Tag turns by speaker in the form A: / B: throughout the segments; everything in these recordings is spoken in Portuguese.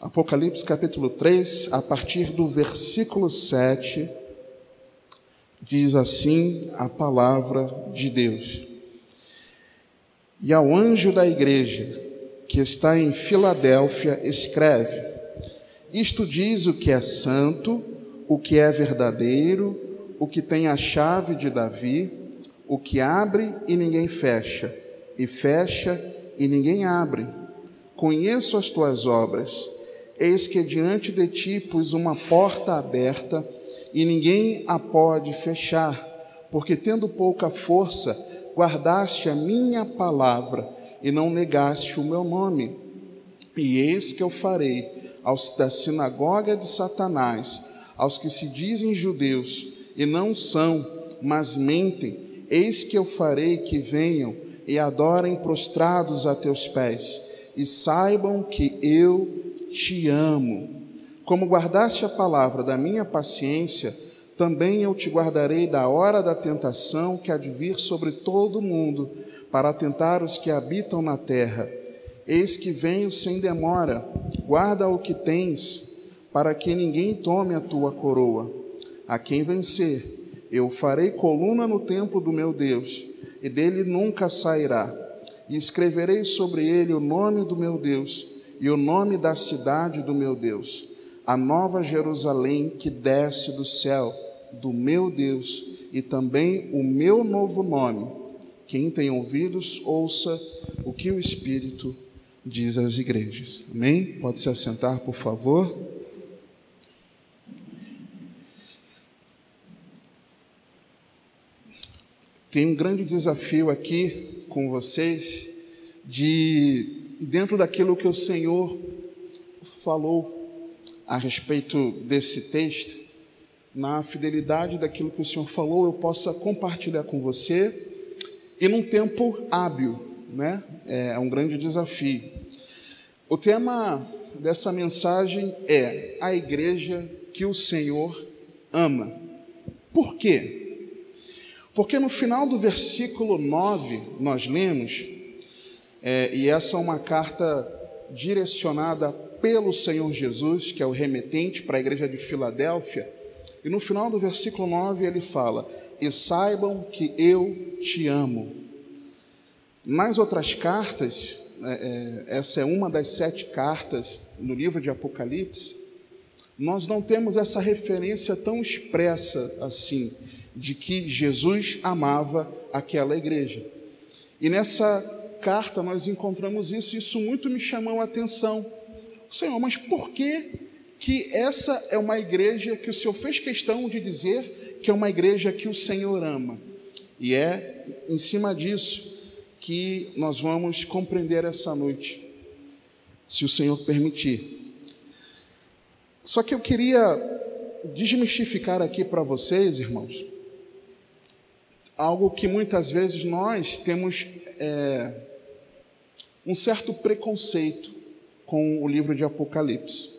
A: Apocalipse capítulo 3, a partir do versículo 7, diz assim a palavra de Deus. E ao anjo da igreja que está em Filadélfia escreve: isto diz o que é santo, o que é verdadeiro, o que tem a chave de Davi, o que abre e ninguém fecha, e fecha e ninguém abre. Conheço as tuas obras. Eis que diante de ti pus uma porta aberta, e ninguém a pode fechar, porque tendo pouca força, guardaste a minha palavra, e não negaste o meu nome. E eis que eu farei aos da sinagoga de Satanás, aos que se dizem judeus, e não são, mas mentem, eis que eu farei que venham e adorem prostrados a teus pés, e saibam que eu te amo. Como guardaste a palavra da minha paciência, também eu te guardarei da hora da tentação que há de vir sobre todo o mundo, para tentar os que habitam na terra. Eis que venho sem demora. Guarda o que tens, para que ninguém tome a tua coroa. A quem vencer, eu farei coluna no templo do meu Deus, e dele nunca sairá. E escreverei sobre ele o nome do meu Deus, e o nome da cidade do meu Deus, a nova Jerusalém que desce do céu, do meu Deus, e também o meu novo nome. Quem tem ouvidos, ouça o que o Espírito diz às igrejas. Amém? Pode se assentar, por favor. Tem um grande desafio aqui com vocês, dentro daquilo que o Senhor falou a respeito desse texto, na fidelidade daquilo que o Senhor falou, eu possa compartilhar com você, e num tempo hábil, né? É um grande desafio. O tema dessa mensagem é a igreja que o Senhor ama. Por quê? Porque no final do versículo 9, nós lemos, e essa é uma carta direcionada pelo Senhor Jesus, que é o remetente para a igreja de Filadélfia, e no final do versículo 9 ele fala: e saibam que eu te amo. Nas outras cartas, essa é uma das 7 cartas no livro de Apocalipse, nós não temos essa referência tão expressa assim, de que Jesus amava aquela igreja. E nessa carta nós encontramos isso muito me chamou a atenção. Senhor, mas por que essa é uma igreja que o Senhor fez questão de dizer que é uma igreja que o Senhor ama? E é em cima disso que nós vamos compreender essa noite, se o Senhor permitir. Só que eu queria desmistificar aqui para vocês, irmãos, algo que muitas vezes nós temos um certo preconceito com o livro de Apocalipse.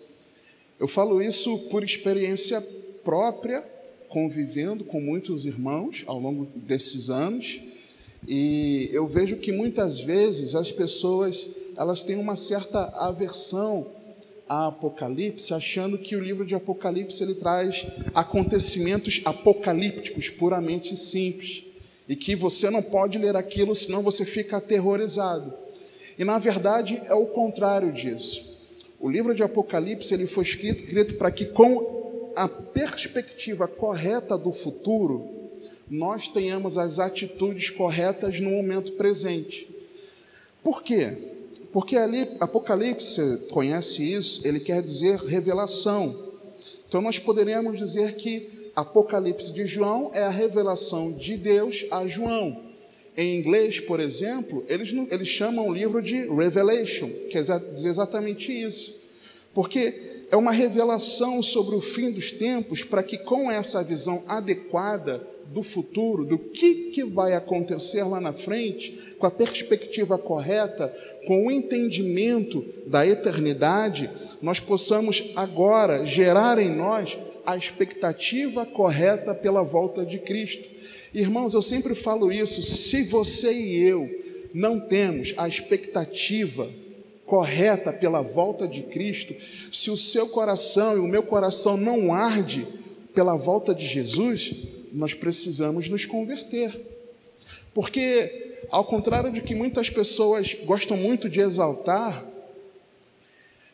A: Eu falo isso por experiência própria, convivendo com muitos irmãos ao longo desses anos, e eu vejo que muitas vezes as pessoas elas têm uma certa aversão a Apocalipse, achando que o livro de Apocalipse ele traz acontecimentos apocalípticos puramente simples, e que você não pode ler aquilo, senão você fica aterrorizado. E na verdade é o contrário disso. O livro de Apocalipse ele foi escrito para que, com a perspectiva correta do futuro, nós tenhamos as atitudes corretas no momento presente. Por quê? Porque ali, Apocalipse, você conhece isso, ele quer dizer revelação. Então nós poderíamos dizer que Apocalipse de João é a revelação de Deus a João. Em inglês, por exemplo, eles chamam o livro de Revelation, que quer dizer exatamente isso. Porque é uma revelação sobre o fim dos tempos, para que com essa visão adequada do futuro, do que vai acontecer lá na frente, com a perspectiva correta, com o entendimento da eternidade, nós possamos agora gerar em nós a expectativa correta pela volta de Cristo. Irmãos, eu sempre falo isso: se você e eu não temos a expectativa correta pela volta de Cristo, se o seu coração e o meu coração não arde pela volta de Jesus, nós precisamos nos converter. Porque, ao contrário de que muitas pessoas gostam muito de exaltar,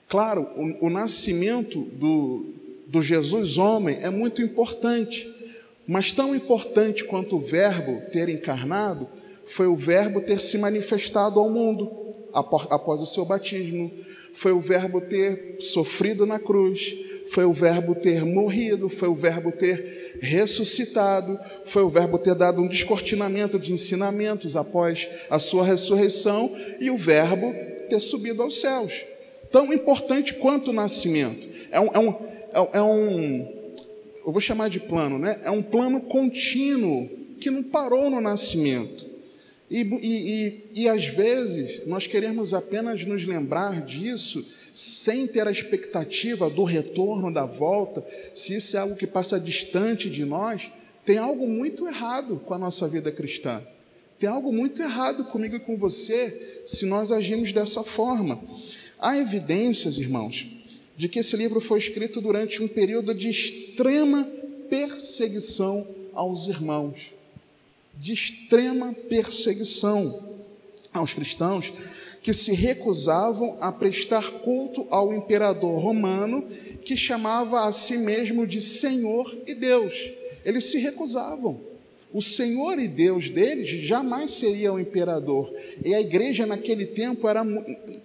A: claro, o nascimento do Jesus homem é muito importante, mas tão importante quanto o Verbo ter encarnado foi o Verbo ter se manifestado ao mundo após o seu batismo, foi o Verbo ter sofrido na cruz, foi o Verbo ter morrido, foi o Verbo ter ressuscitado, foi o Verbo ter dado um descortinamento de ensinamentos após a sua ressurreição e o Verbo ter subido aos céus. Tão importante quanto o nascimento. Eu vou chamar de plano, né? É um plano contínuo que não parou no nascimento. E às vezes nós queremos apenas nos lembrar disso sem ter a expectativa do retorno, da volta. Se isso é algo que passa distante de nós, tem algo muito errado com a nossa vida cristã. Tem algo muito errado comigo e com você se nós agimos dessa forma. Há evidências, irmãos, de que esse livro foi escrito durante um período de extrema perseguição aos irmãos. De extrema perseguição aos cristãos que se recusavam a prestar culto ao imperador romano, que chamava a si mesmo de Senhor e Deus. Eles se recusavam. O Senhor e Deus deles jamais seria o imperador. E a igreja naquele tempo,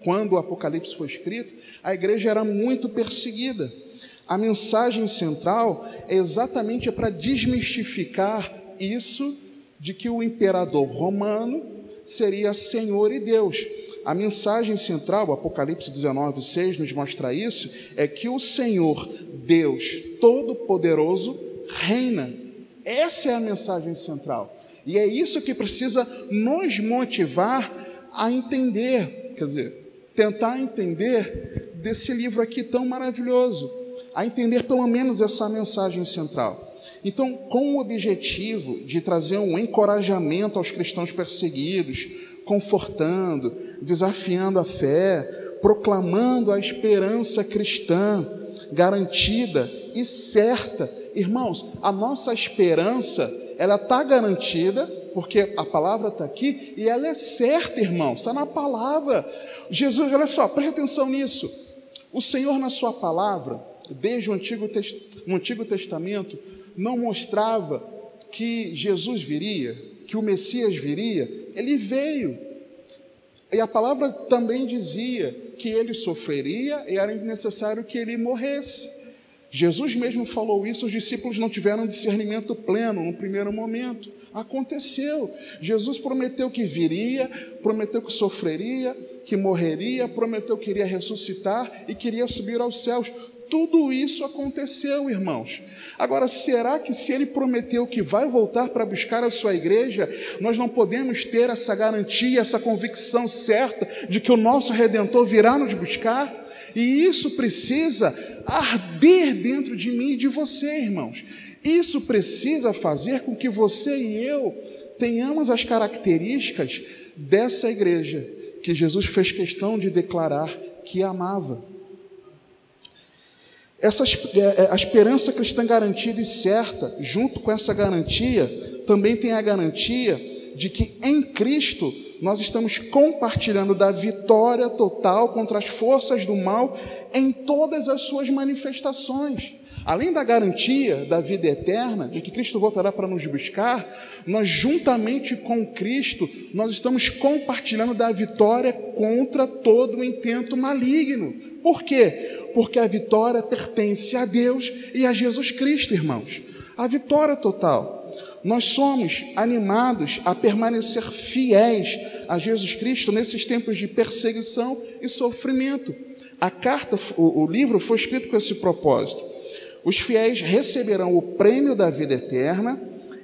A: quando o Apocalipse foi escrito, a igreja era muito perseguida. A mensagem central é exatamente para desmistificar isso de que o imperador romano seria Senhor e Deus. A mensagem central, o Apocalipse 19:6 nos mostra isso, é que o Senhor, Deus Todo-Poderoso, reina. Essa é a mensagem central. E é isso que precisa nos motivar a entender, quer dizer, tentar entender desse livro aqui tão maravilhoso, a entender pelo menos essa mensagem central. Então, com o objetivo de trazer um encorajamento aos cristãos perseguidos, confortando, desafiando a fé, proclamando a esperança cristã, garantida e certa. Irmãos, a nossa esperança, ela está garantida, porque a palavra está aqui, e ela é certa, irmãos, está na palavra. Jesus, olha só, preste atenção nisso. O Senhor, na sua palavra, desde o Antigo Testamento, não mostrava que Jesus viria, que o Messias viria. Ele veio. E a palavra também dizia que ele sofreria e era necessário que ele morresse. Jesus mesmo falou isso, os discípulos não tiveram discernimento pleno no primeiro momento. Aconteceu. Jesus prometeu que viria, prometeu que sofreria, que morreria, prometeu que iria ressuscitar e queria subir aos céus. Tudo isso aconteceu, irmãos. Agora, será que se ele prometeu que vai voltar para buscar a sua igreja, nós não podemos ter essa garantia, essa convicção certa de que o nosso Redentor virá nos buscar? E isso precisa arder dentro de mim e de você, irmãos. Isso precisa fazer com que você e eu tenhamos as características dessa igreja que Jesus fez questão de declarar que amava. A esperança cristã garantida e certa, junto com essa garantia, também tem a garantia de que em Cristo nós estamos compartilhando da vitória total contra as forças do mal em todas as suas manifestações. Além da garantia da vida eterna, de que Cristo voltará para nos buscar, nós juntamente com Cristo, nós estamos compartilhando da vitória contra todo o intento maligno. Por quê? Porque a vitória pertence a Deus e a Jesus Cristo, irmãos. A vitória total. Nós somos animados a permanecer fiéis a Jesus Cristo nesses tempos de perseguição e sofrimento. O livro foi escrito com esse propósito. Os fiéis receberão o prêmio da vida eterna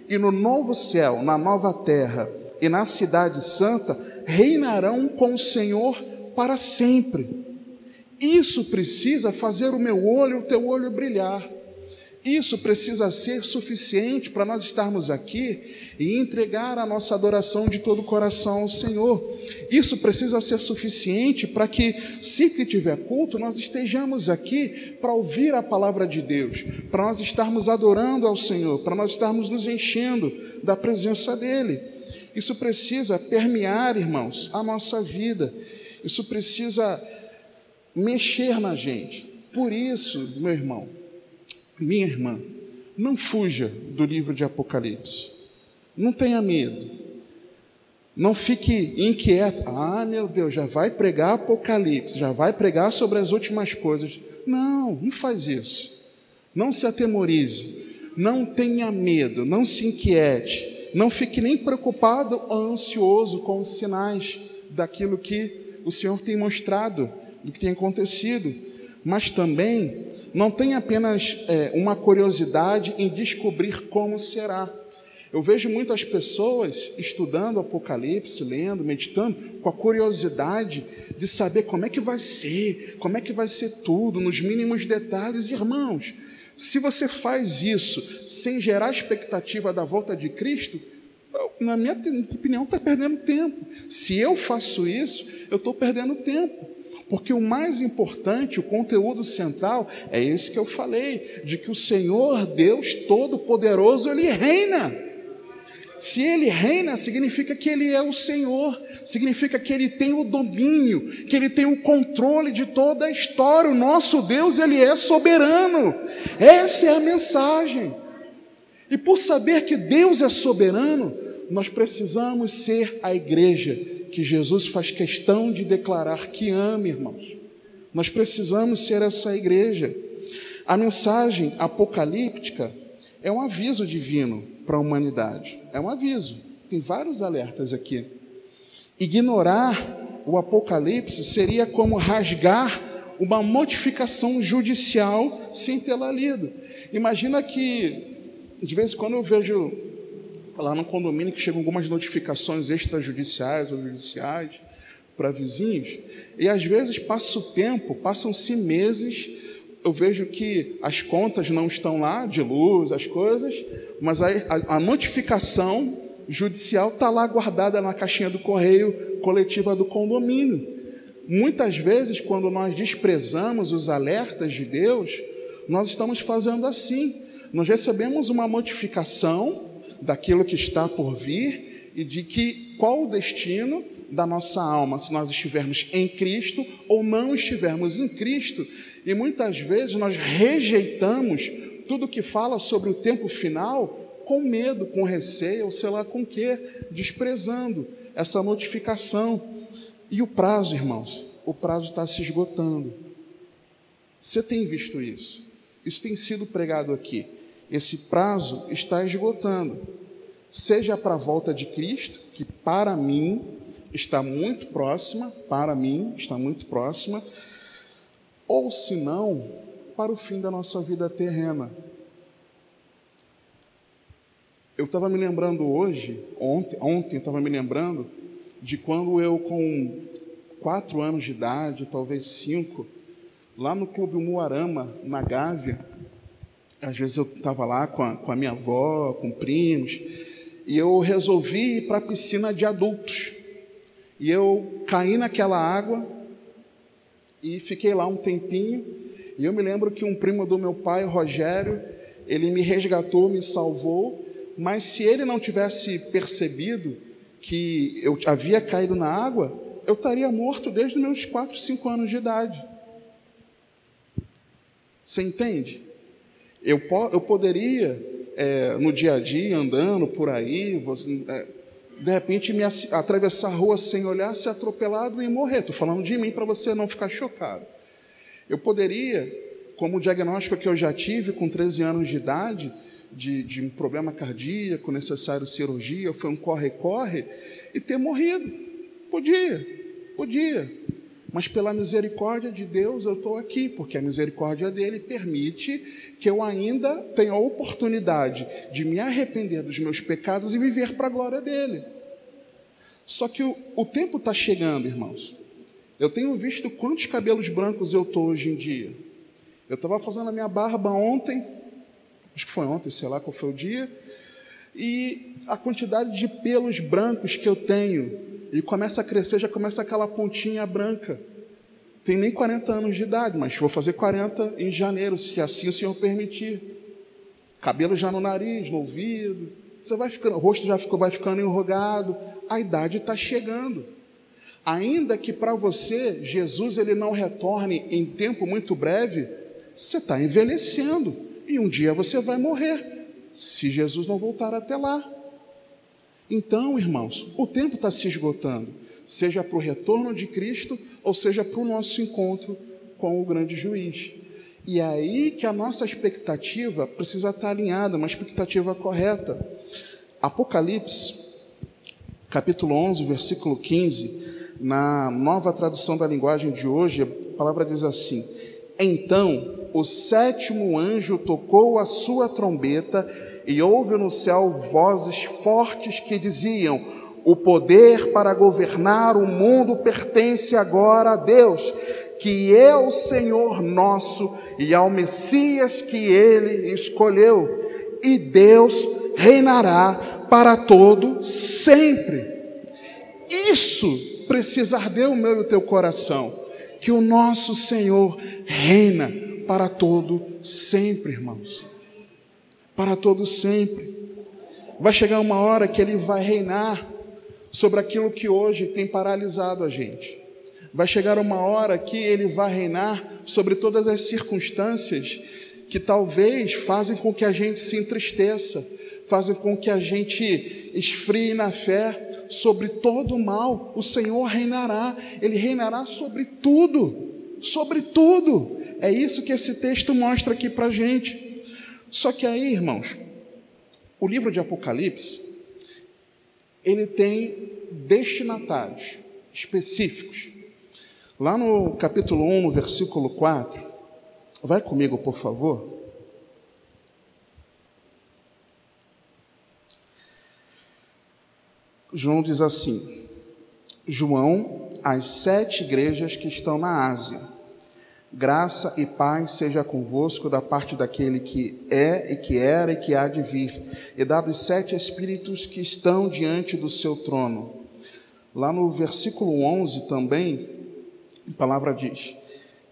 A: e no novo céu, na nova terra e na cidade santa, reinarão com o Senhor para sempre. Isso precisa fazer o meu olho e o teu olho brilhar. Isso precisa ser suficiente para nós estarmos aqui e entregar a nossa adoração de todo o coração ao Senhor. Isso precisa ser suficiente para que, se que tiver culto, nós estejamos aqui para ouvir a palavra de Deus, para nós estarmos adorando ao Senhor, para nós estarmos nos enchendo da presença dEle. Isso precisa permear, irmãos, a nossa vida. Isso precisa mexer na gente. Por isso, meu irmão, minha irmã, não fuja do livro de Apocalipse. Não tenha medo. Não fique inquieto. Ah, meu Deus, já vai pregar Apocalipse, já vai pregar sobre as últimas coisas. Não faz isso. Não se atemorize. Não tenha medo, não se inquiete. Não fique nem preocupado ou ansioso com os sinais daquilo que o Senhor tem mostrado, do que tem acontecido. Mas também não tem apenas uma curiosidade em descobrir como será. Eu vejo muitas pessoas estudando Apocalipse, lendo, meditando, com a curiosidade de saber como é que vai ser tudo, nos mínimos detalhes. Irmãos, se você faz isso sem gerar expectativa da volta de Cristo, na minha opinião, está perdendo tempo. Se eu faço isso, eu estou perdendo tempo. Porque o mais importante, o conteúdo central, é esse que eu falei, de que o Senhor Deus Todo-Poderoso, Ele reina. Se Ele reina, significa que Ele é o Senhor, significa que Ele tem o domínio, que Ele tem o controle de toda a história. O nosso Deus, Ele é soberano. Essa é a mensagem. E por saber que Deus é soberano, nós precisamos ser a igreja que Jesus faz questão de declarar que ama, irmãos. Nós precisamos ser essa igreja. A mensagem apocalíptica é um aviso divino para a humanidade. É um aviso. Tem vários alertas aqui. Ignorar o Apocalipse seria como rasgar uma notificação judicial sem tê-la lido. Imagina que, de vez em quando eu vejo lá no condomínio que chegam algumas notificações extrajudiciais ou judiciais para vizinhos, e às vezes passa o tempo, passam-se meses, eu vejo que as contas não estão lá, de luz, as coisas, mas a notificação judicial está lá guardada na caixinha do correio coletiva do condomínio. Muitas vezes, quando nós desprezamos os alertas de Deus, nós estamos fazendo assim. Nós recebemos uma notificação daquilo que está por vir e de que qual o destino da nossa alma, se nós estivermos em Cristo ou não estivermos em Cristo. E muitas vezes nós rejeitamos tudo que fala sobre o tempo final com medo, com receio, ou sei lá com quê, desprezando essa notificação. E o prazo, irmãos, o prazo está se esgotando. Você tem visto isso? Isso tem sido pregado aqui. Esse prazo está esgotando, seja para a volta de Cristo, que para mim está muito próxima, ou se não, para o fim da nossa vida terrena. Eu estava me lembrando ontem eu estava me lembrando de quando eu, com 4 anos de idade, talvez 5, lá no Clube Umuarama, na Gávea, às vezes eu estava lá com a minha avó, com primos, e eu resolvi ir para a piscina de adultos. E eu caí naquela água e fiquei lá um tempinho. E eu me lembro que um primo do meu pai, Rogério, ele me resgatou, me salvou, mas se ele não tivesse percebido que eu havia caído na água, eu estaria morto desde os meus 4, 5 anos de idade. Você entende? Eu poderia, no dia a dia, andando por aí, de repente me atravessar a rua sem olhar, ser atropelado e morrer. Estou falando de mim para você não ficar chocado. Eu poderia, como o diagnóstico que eu já tive com 13 anos de idade, de um problema cardíaco, necessário cirurgia, foi um corre-corre, e ter morrido. Podia. Mas pela misericórdia de Deus eu estou aqui, porque a misericórdia dele permite que eu ainda tenha a oportunidade de me arrepender dos meus pecados e viver para a glória dele. Só que o tempo está chegando, irmãos. Eu tenho visto quantos cabelos brancos eu estou hoje em dia. Eu estava fazendo a minha barba ontem, acho que foi ontem, sei lá qual foi o dia, e a quantidade de pelos brancos que eu tenho, e começa a crescer, já começa aquela pontinha branca. Tem nem 40 anos de idade, mas vou fazer 40 em janeiro, se assim o Senhor permitir. Cabelo já no nariz, no ouvido, você vai ficando, o rosto já vai ficando enrugado, a idade está chegando. Ainda que para você, Jesus ele não retorne em tempo muito breve, você está envelhecendo, e um dia você vai morrer, se Jesus não voltar até lá. Então, irmãos, o tempo está se esgotando, seja para o retorno de Cristo, ou seja para o nosso encontro com o grande juiz. E é aí que a nossa expectativa precisa estar alinhada, uma expectativa correta. Apocalipse, capítulo 11, versículo 15, na nova tradução da linguagem de hoje, a palavra diz assim: então o sétimo anjo tocou a sua trombeta, e houve no céu vozes fortes que diziam: o poder para governar o mundo pertence agora a Deus, que é o Senhor nosso, e ao Messias que ele escolheu, e Deus reinará para todo sempre. Isso precisa arder o meu e o teu coração, que o nosso Senhor reina para todo sempre, irmãos. Para todo sempre. Vai chegar uma hora que ele vai reinar sobre aquilo que hoje tem paralisado a gente. Vai chegar uma hora que ele vai reinar sobre todas as circunstâncias que talvez fazem com que a gente se entristeça, fazem com que a gente esfrie na fé. Sobre todo o mal, o Senhor reinará. Ele reinará sobre tudo, sobre tudo. É isso que esse texto mostra aqui para a gente. Só que aí, irmãos, o livro de Apocalipse, ele tem destinatários específicos. Lá no capítulo 1, no versículo 4, vai comigo, por favor. João diz assim: João, às 7 igrejas que estão na Ásia, graça e paz seja convosco da parte daquele que é, e que era, e que há de vir, e dados 7 espíritos que estão diante do seu trono. Lá no versículo 11 também, a palavra diz,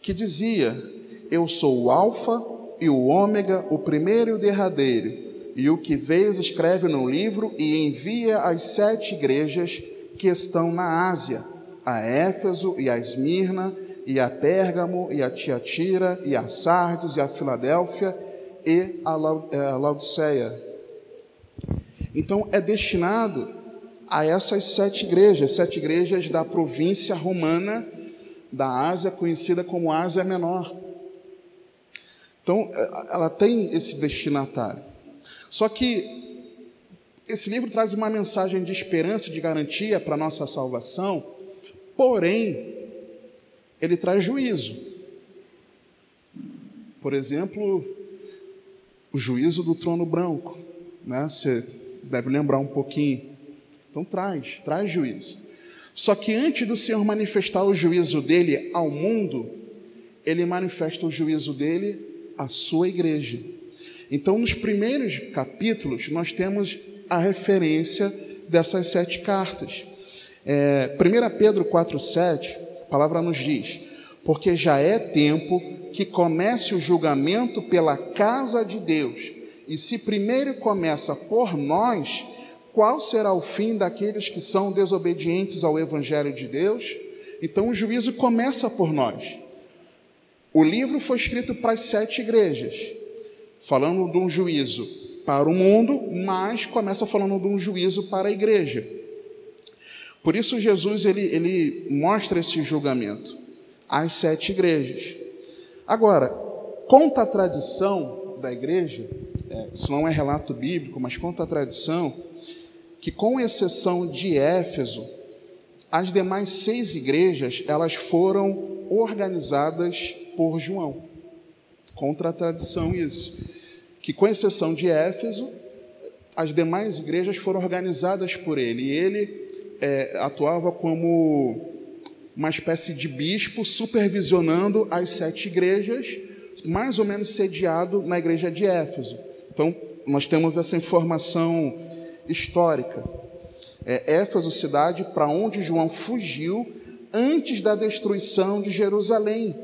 A: que dizia: eu sou o alfa e o ômega, o primeiro e o derradeiro, e o que vês escreve no livro e envia às 7 igrejas que estão na Ásia, a Éfeso e a Esmirna, e a Pérgamo, e a Tiatira, e a Sardes, e a Filadélfia, e a Laodiceia. Então é destinado a essas 7 igrejas da província romana da Ásia, conhecida como Ásia Menor. Então ela tem esse destinatário. Só que esse livro traz uma mensagem de esperança e de garantia para a nossa salvação, porém, ele traz juízo. Por exemplo, o juízo do trono branco, né? Você deve lembrar um pouquinho. Então traz juízo. Só que antes do Senhor manifestar o juízo dele ao mundo, ele manifesta o juízo dele à sua igreja. Então, nos primeiros capítulos, nós temos a referência dessas 7 cartas. 1 Pedro 4,7, a palavra nos diz: porque já é tempo que comece o julgamento pela casa de Deus, e se primeiro começa por nós, qual será o fim daqueles que são desobedientes ao Evangelho de Deus? Então, o juízo começa por nós. O livro foi escrito para as 7 igrejas, falando de um juízo para o mundo, mas começa falando de um juízo para a igreja. Por isso Jesus ele mostra esse julgamento às 7 igrejas. Agora, conta a tradição da igreja, isso não é relato bíblico, mas conta a tradição, que com exceção de Éfeso, as demais 6 igrejas, elas foram organizadas por João. Contra a tradição isso. Que com exceção de Éfeso, as demais igrejas foram organizadas por ele. E ele atuava como uma espécie de bispo, supervisionando as 7 igrejas, mais ou menos sediado na igreja de Éfeso. Então, nós temos essa informação histórica. Éfeso, cidade para onde João fugiu antes da destruição de Jerusalém,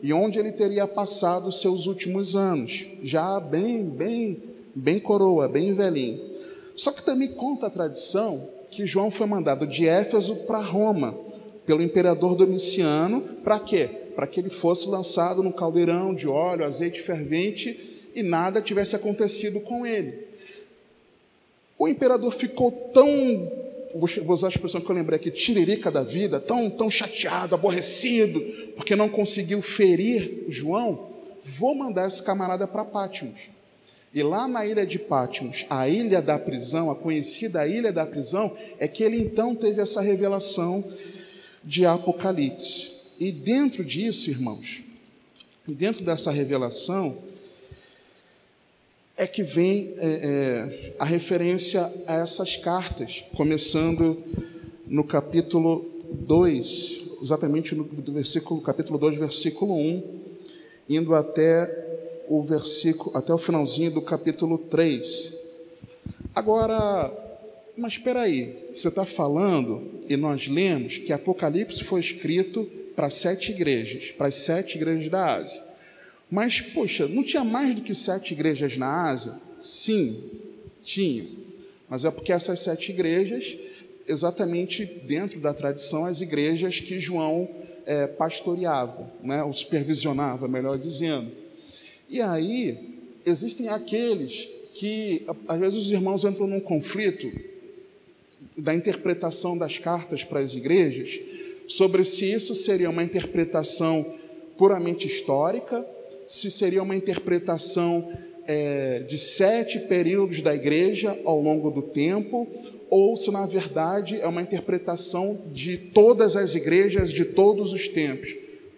A: e onde ele teria passado os seus últimos anos, já bem coroa, bem velhinho. Só que também conta a tradição que João foi mandado de Éfeso para Roma, pelo imperador Domiciano, para quê? Para que ele fosse lançado no caldeirão de óleo, azeite fervente, e nada tivesse acontecido com ele. O imperador ficou tão, vou usar a expressão que eu lembrei aqui, tiririca da vida, tão chateado, aborrecido, porque não conseguiu ferir João. Vou mandar esse camarada para Patmos. E lá na ilha de Patmos, a ilha da prisão, a conhecida ilha da prisão, é que ele então teve essa revelação de Apocalipse. E dentro disso, irmãos, dentro dessa revelação, é que vem a referência a essas cartas, começando no capítulo 2, exatamente no capítulo 2, versículo 1, indo até o finalzinho do capítulo 3. Agora, mas espera aí, você está falando, e nós lemos, que Apocalipse foi escrito para 7 igrejas, para as 7 igrejas da Ásia. Mas, poxa, não tinha mais do que 7 igrejas na Ásia? Sim, tinha. Mas é porque essas 7 igrejas, exatamente dentro da tradição, as igrejas que João pastoreava, né, ou supervisionava, melhor dizendo. E aí, existem aqueles que, às vezes, os irmãos entram num conflito da interpretação das cartas para as igrejas, sobre se isso seria uma interpretação puramente histórica, se seria uma interpretação de 7 períodos da igreja ao longo do tempo, ou se, na verdade, é uma interpretação de todas as igrejas de todos os tempos.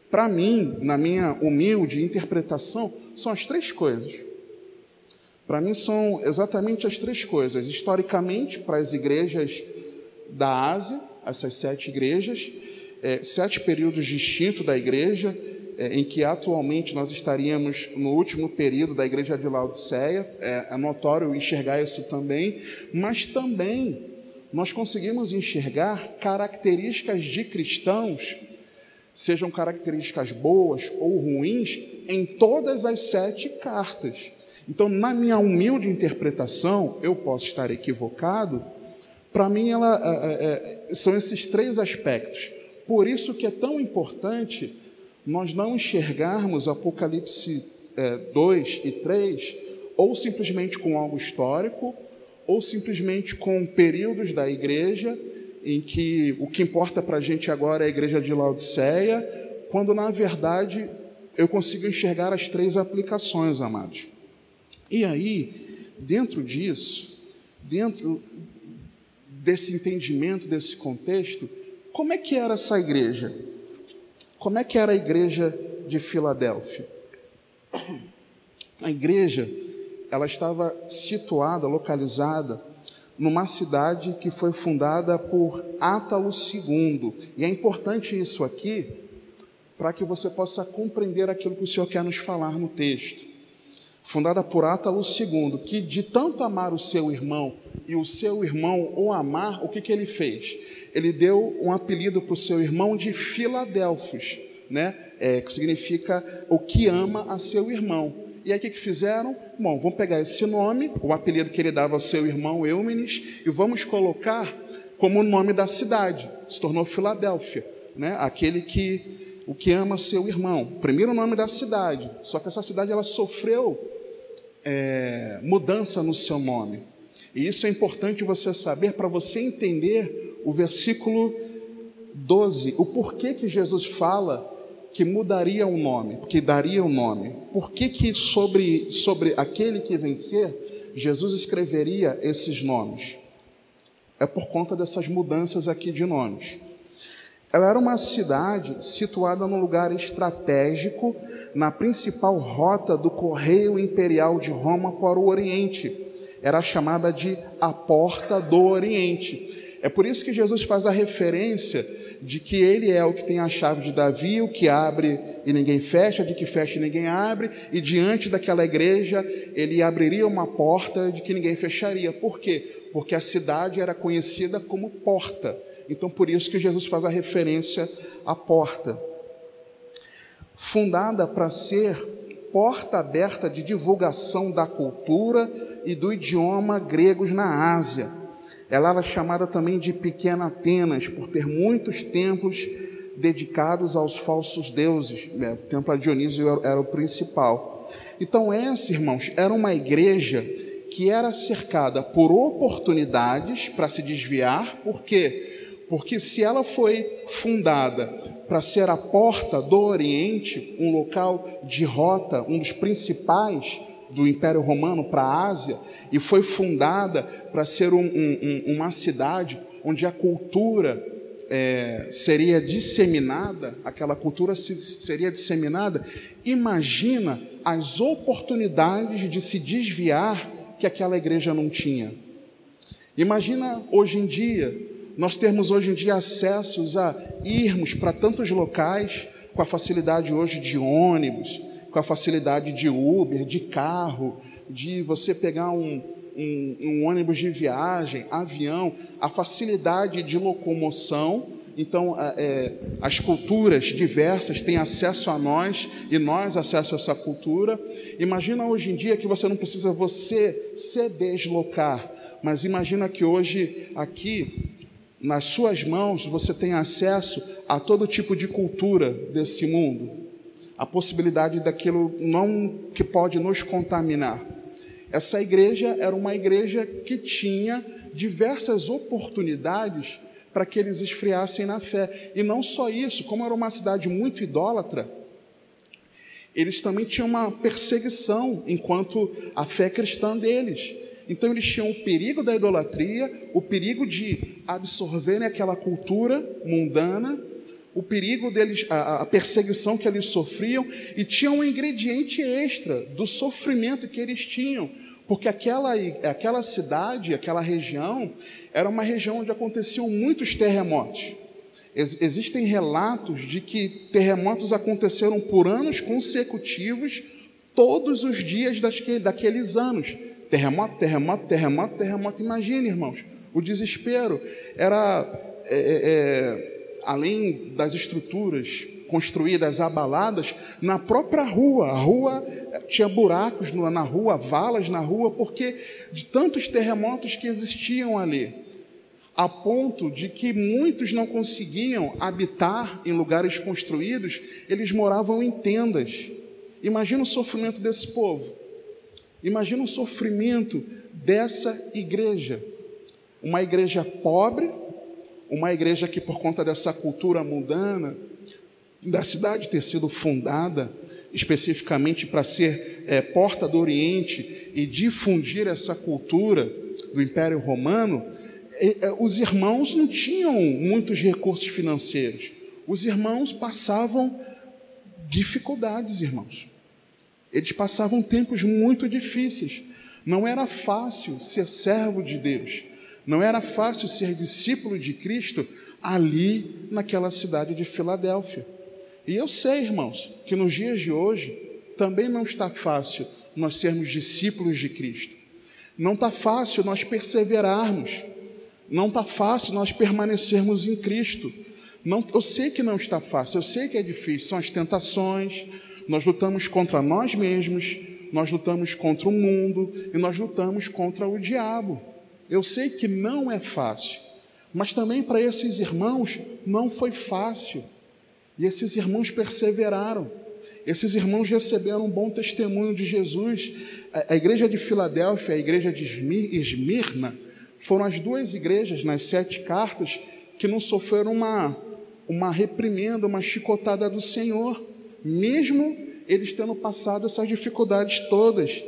A: Para mim, na minha humilde interpretação, são as 3 coisas. Para mim, são exatamente as 3 coisas. Historicamente, para as igrejas da Ásia, essas 7 igrejas, 7 períodos distintos da igreja, em que atualmente nós estaríamos no último período da igreja de Laodiceia, é notório enxergar isso também, mas também nós conseguimos enxergar características de cristãos, sejam características boas ou ruins, em todas as 7 cartas. Então, na minha humilde interpretação, eu posso estar equivocado, para mim são esses 3 aspectos. Por isso que é tão importante nós não enxergarmos Apocalipse 2 e 3, ou simplesmente com algo histórico, ou simplesmente com períodos da igreja, em que o que importa para a gente agora é a igreja de Laodiceia, quando, na verdade, eu consigo enxergar as 3 aplicações, amados. E aí, dentro disso, dentro desse entendimento, desse contexto, como é que era essa igreja? Como é que era a igreja de Filadélfia? A igreja, ela estava situada, localizada, numa cidade que foi fundada por Átalo II. E é importante isso aqui, para que você possa compreender aquilo que o Senhor quer nos falar no texto. Fundada por Átalo II, que de tanto amar o seu irmão, e o seu irmão o amar, o que ele fez? Ele deu um apelido para o seu irmão de Filadelfos, né? Que significa o que ama a seu irmão. E aí o que fizeram? Bom, vamos pegar esse nome, o apelido que ele dava ao seu irmão Eúmenes, e vamos colocar como o nome da cidade. Se tornou Filadélfia, né? O que ama seu irmão. Primeiro nome da cidade. Só que essa cidade ela sofreu mudança no seu nome. E isso é importante você saber para você entender o versículo 12. O porquê que Jesus fala que mudaria o nome, que daria o nome. Por que sobre aquele que vencer, Jesus escreveria esses nomes? É por conta dessas mudanças aqui de nomes. Ela era uma cidade situada num lugar estratégico, na principal rota do correio imperial de Roma para o Oriente. Era chamada de a Porta do Oriente. É por isso que Jesus faz a referência de que ele é o que tem a chave de Davi, o que abre e ninguém fecha, de que fecha e ninguém abre, e diante daquela igreja ele abriria uma porta de que ninguém fecharia. Por quê? Porque a cidade era conhecida como porta. Então, por isso que Jesus faz a referência à porta. Fundada para ser porta aberta de divulgação da cultura e do idioma gregos na Ásia. Ela era chamada também de Pequena Atenas, por ter muitos templos dedicados aos falsos deuses. O templo a Dionísio era o principal. Então essa, irmãos, era uma igreja que era cercada por oportunidades para se desviar. Por quê? Porque se ela foi fundada para ser a porta do Oriente, um local de rota, um dos principais do Império Romano para a Ásia, e foi fundada para ser uma cidade onde a cultura seria disseminada, aquela cultura seria disseminada, imagina as oportunidades de se desviar que aquela igreja não tinha. Imagina hoje em dia, nós termos hoje em dia acessos a irmos para tantos locais, com a facilidade hoje de ônibus, com a facilidade de Uber, de carro, de você pegar um ônibus de viagem, avião, a facilidade de locomoção. Então, as culturas diversas têm acesso a nós e nós acesso a essa cultura. Imagina hoje em dia que você não precisa você se deslocar, mas imagina que hoje aqui, nas suas mãos, você tem acesso a todo tipo de cultura desse mundo. A possibilidade daquilo não que pode nos contaminar. Essa igreja era uma igreja que tinha diversas oportunidades para que eles esfriassem na fé. E não só isso, como era uma cidade muito idólatra, eles também tinham uma perseguição enquanto a fé cristã deles. Então eles tinham o perigo da idolatria, o perigo de absorverem aquela cultura mundana, o perigo deles, a perseguição que eles sofriam, e tinha um ingrediente extra do sofrimento que eles tinham, porque aquela cidade, aquela região, era uma região onde aconteciam muitos terremotos. Existem relatos de que terremotos aconteceram por anos consecutivos, todos os dias daqueles anos. Terremoto, terremoto, terremoto, terremoto. Imagine, irmãos, o desespero era, além das estruturas construídas, abaladas, na própria rua. A rua tinha buracos na rua, valas na rua, porque de tantos terremotos que existiam ali, a ponto de que muitos não conseguiam habitar em lugares construídos, eles moravam em tendas. Imagina o sofrimento desse povo. Imagina o sofrimento dessa igreja. Uma igreja pobre, uma igreja que, por conta dessa cultura mundana, da cidade ter sido fundada especificamente para ser porta do Oriente e difundir essa cultura do Império Romano, os irmãos não tinham muitos recursos financeiros. Os irmãos passavam dificuldades, irmãos. Eles passavam tempos muito difíceis. Não era fácil ser servo de Deus. Não era fácil ser discípulo de Cristo ali naquela cidade de Filadélfia. E eu sei, irmãos, que nos dias de hoje também não está fácil nós sermos discípulos de Cristo. Não está fácil nós perseverarmos. Não está fácil nós permanecermos em Cristo. Eu sei que não está fácil, eu sei que é difícil. São as tentações, nós lutamos contra nós mesmos, nós lutamos contra o mundo e nós lutamos contra o diabo. Eu sei que não é fácil, mas também para esses irmãos não foi fácil. E esses irmãos perseveraram. Esses irmãos receberam um bom testemunho de Jesus. A igreja de Filadélfia e a igreja de Esmirna foram as duas igrejas nas 7 cartas que não sofreram uma reprimenda, uma chicotada do Senhor, mesmo eles tendo passado essas dificuldades todas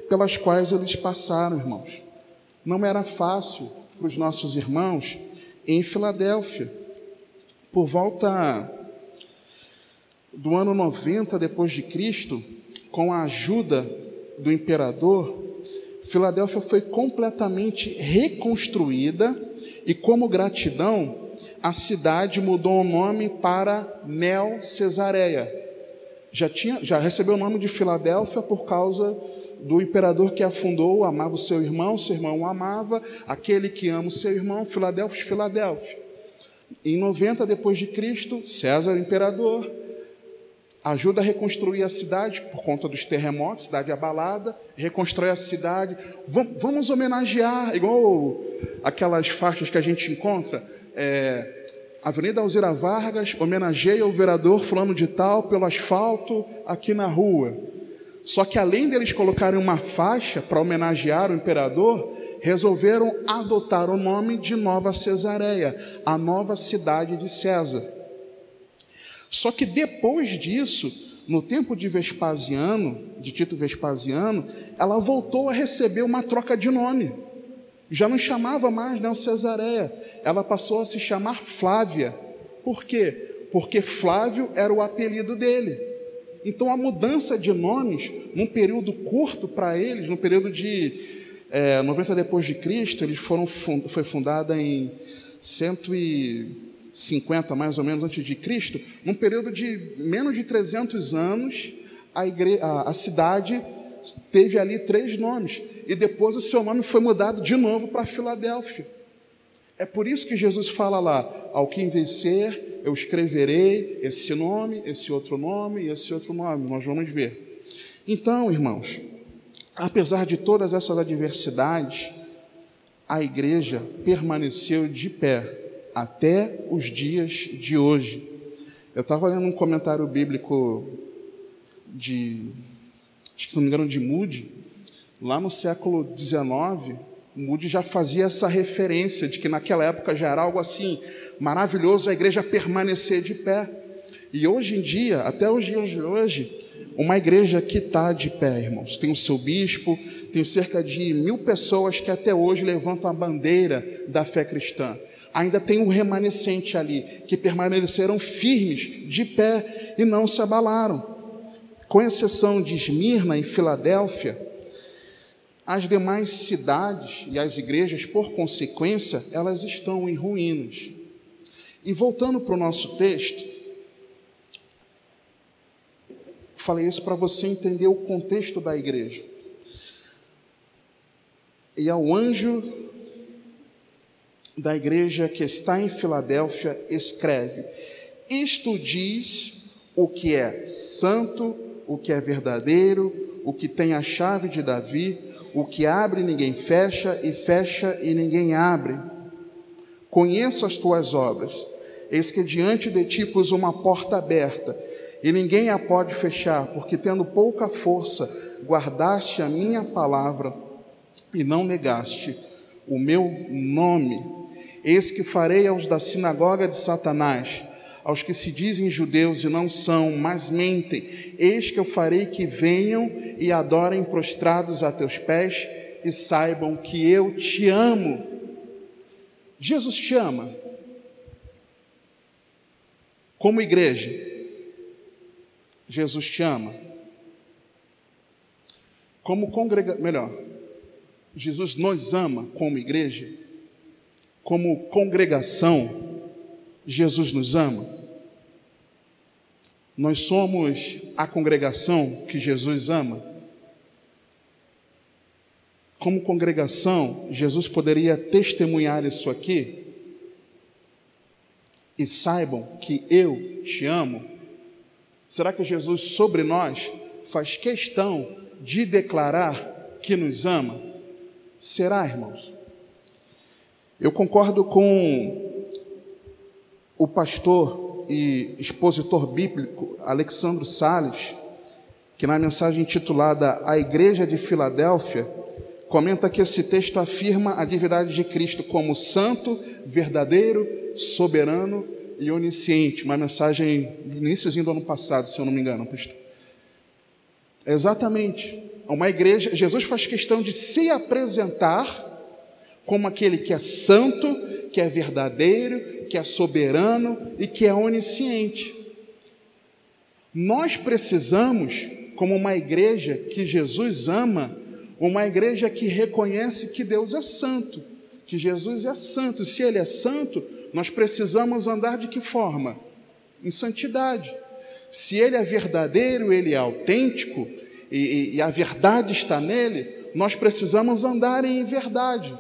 A: pelas quais eles passaram, irmãos. Não era fácil para os nossos irmãos em Filadélfia. Por volta do ano 90 depois de Cristo, com a ajuda do imperador, Filadélfia foi completamente reconstruída e, como gratidão, a cidade mudou o nome para Neo-Cesareia. Já recebeu o nome de Filadélfia por causa do imperador que a fundou, amava o seu irmão o amava, aquele que ama o seu irmão, Filadélfia. Em 90 depois de Cristo, César, o imperador, ajuda a reconstruir a cidade por conta dos terremotos, cidade abalada, reconstrói a cidade. Vamos homenagear, igual aquelas faixas que a gente encontra, Avenida Alzira Vargas, homenageia o vereador fulano de tal pelo asfalto aqui na rua. Só que além deles colocarem uma faixa para homenagear o imperador, resolveram adotar o nome de Nova Cesareia, a nova cidade de César. Só que depois disso, no tempo de Tito Vespasiano, ela voltou a receber uma troca de nome. Já não chamava mais Neo-Cesareia, ela passou a se chamar Flávia. Por quê? Porque Flávio era o apelido dele. Então a mudança de nomes, num período curto para eles, no período de 90 depois de Cristo, foi fundada em 150 mais ou menos antes de Cristo, num período de menos de 300 anos, a cidade teve ali 3 nomes, e depois o seu nome foi mudado de novo para Filadélfia. É por isso que Jesus fala lá: ao que vencer, eu escreverei esse nome, esse outro nome e esse outro nome. Nós vamos ver. Então, irmãos, apesar de todas essas adversidades, a igreja permaneceu de pé até os dias de hoje. Eu estava lendo um comentário bíblico acho que se não me engano, de Moody, lá no século XIX. Moody já fazia essa referência de que naquela época já era algo assim maravilhoso a igreja permanecer de pé. E hoje em dia, até os dias de hoje, uma igreja que está de pé, irmãos, tem o seu bispo, tem cerca de 1000 pessoas que até hoje levantam a bandeira da fé cristã. Ainda tem um remanescente ali, que permaneceram firmes, de pé, e não se abalaram. Com exceção de Esmirna e Filadélfia, as demais cidades e as igrejas, por consequência, elas estão em ruínas. E voltando para o nosso texto, falei isso para você entender o contexto da igreja. E ao anjo da igreja que está em Filadélfia, escreve: isto diz o que é santo, o que é verdadeiro, o que tem a chave de Davi, o que abre ninguém fecha, e fecha e ninguém abre. Conheço as tuas obras, eis que diante de ti pus uma porta aberta, e ninguém a pode fechar, porque tendo pouca força, guardaste a minha palavra, e não negaste o meu nome. Eis que farei aos da sinagoga de Satanás, aos que se dizem judeus e não são, mas mentem, eis que eu farei que venham e adorem prostrados a teus pés, e saibam que eu te amo. Jesus te ama. Como igreja, Jesus te ama. Como Jesus nos ama como igreja. Como congregação, Jesus nos ama. Nós somos a congregação que Jesus ama. Como congregação, Jesus poderia testemunhar isso aqui. E saibam que eu te amo. Será que Jesus sobre nós faz questão de declarar que nos ama? Será, irmãos? Eu concordo com o pastor e expositor bíblico Alexandre Salles, que na mensagem intitulada A Igreja de Filadélfia, comenta que esse texto afirma a divindade de Cristo como santo, verdadeiro, soberano e onisciente. Uma mensagem do iníciozinho do ano passado, se eu não me engano, pastor. Exatamente. Uma igreja, Jesus faz questão de se apresentar como aquele que é santo, que é verdadeiro, que é soberano e que é onisciente. Nós precisamos, como uma igreja que Jesus ama, uma igreja que reconhece que Deus é santo, que Jesus é santo. Se Ele é santo, nós precisamos andar de que forma? Em santidade. Se Ele é verdadeiro, Ele é autêntico, e a verdade está nele, nós precisamos andar em verdade.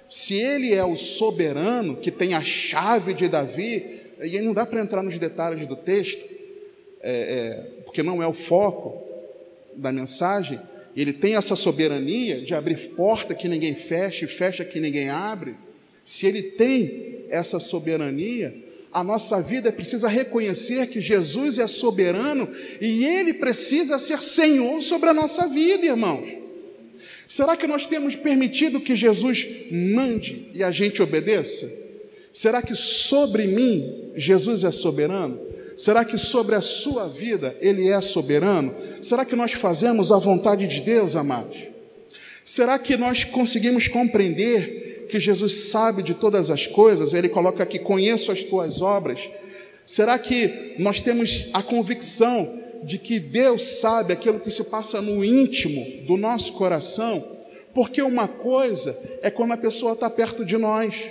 A: Se Ele é o soberano, que tem a chave de Davi, e aí não dá para entrar nos detalhes do texto, porque não é o foco da mensagem. Ele tem essa soberania de abrir porta que ninguém fecha e fecha que ninguém abre. Se Ele tem essa soberania, a nossa vida precisa reconhecer que Jesus é soberano e Ele precisa ser Senhor sobre a nossa vida, irmãos. Será que nós temos permitido que Jesus mande e a gente obedeça? Será que sobre mim Jesus é soberano? Será que sobre a sua vida Ele é soberano? Será que nós fazemos a vontade de Deus, amados? Será que nós conseguimos compreender que Jesus sabe de todas as coisas? Ele coloca aqui, conheço as tuas obras. Será que nós temos a convicção de que Deus sabe aquilo que se passa no íntimo do nosso coração? Porque uma coisa é quando a pessoa está perto de nós.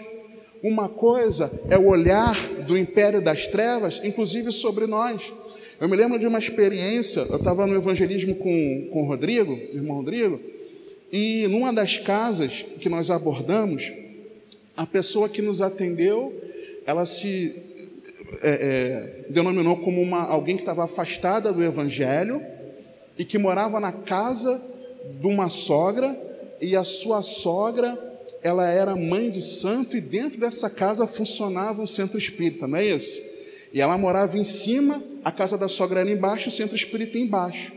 A: Uma coisa é o olhar do império das trevas, inclusive sobre nós. Eu me lembro de uma experiência, eu estava no evangelismo com o Rodrigo, o irmão Rodrigo, e numa das casas que nós abordamos, a pessoa que nos atendeu, ela se denominou como alguém que estava afastada do evangelho e que morava na casa de uma sogra, e a sua sogra, ela era mãe de santo, e dentro dessa casa funcionava um centro espírita, não é isso? E ela morava em cima, a casa da sogra era embaixo, o centro espírita embaixo.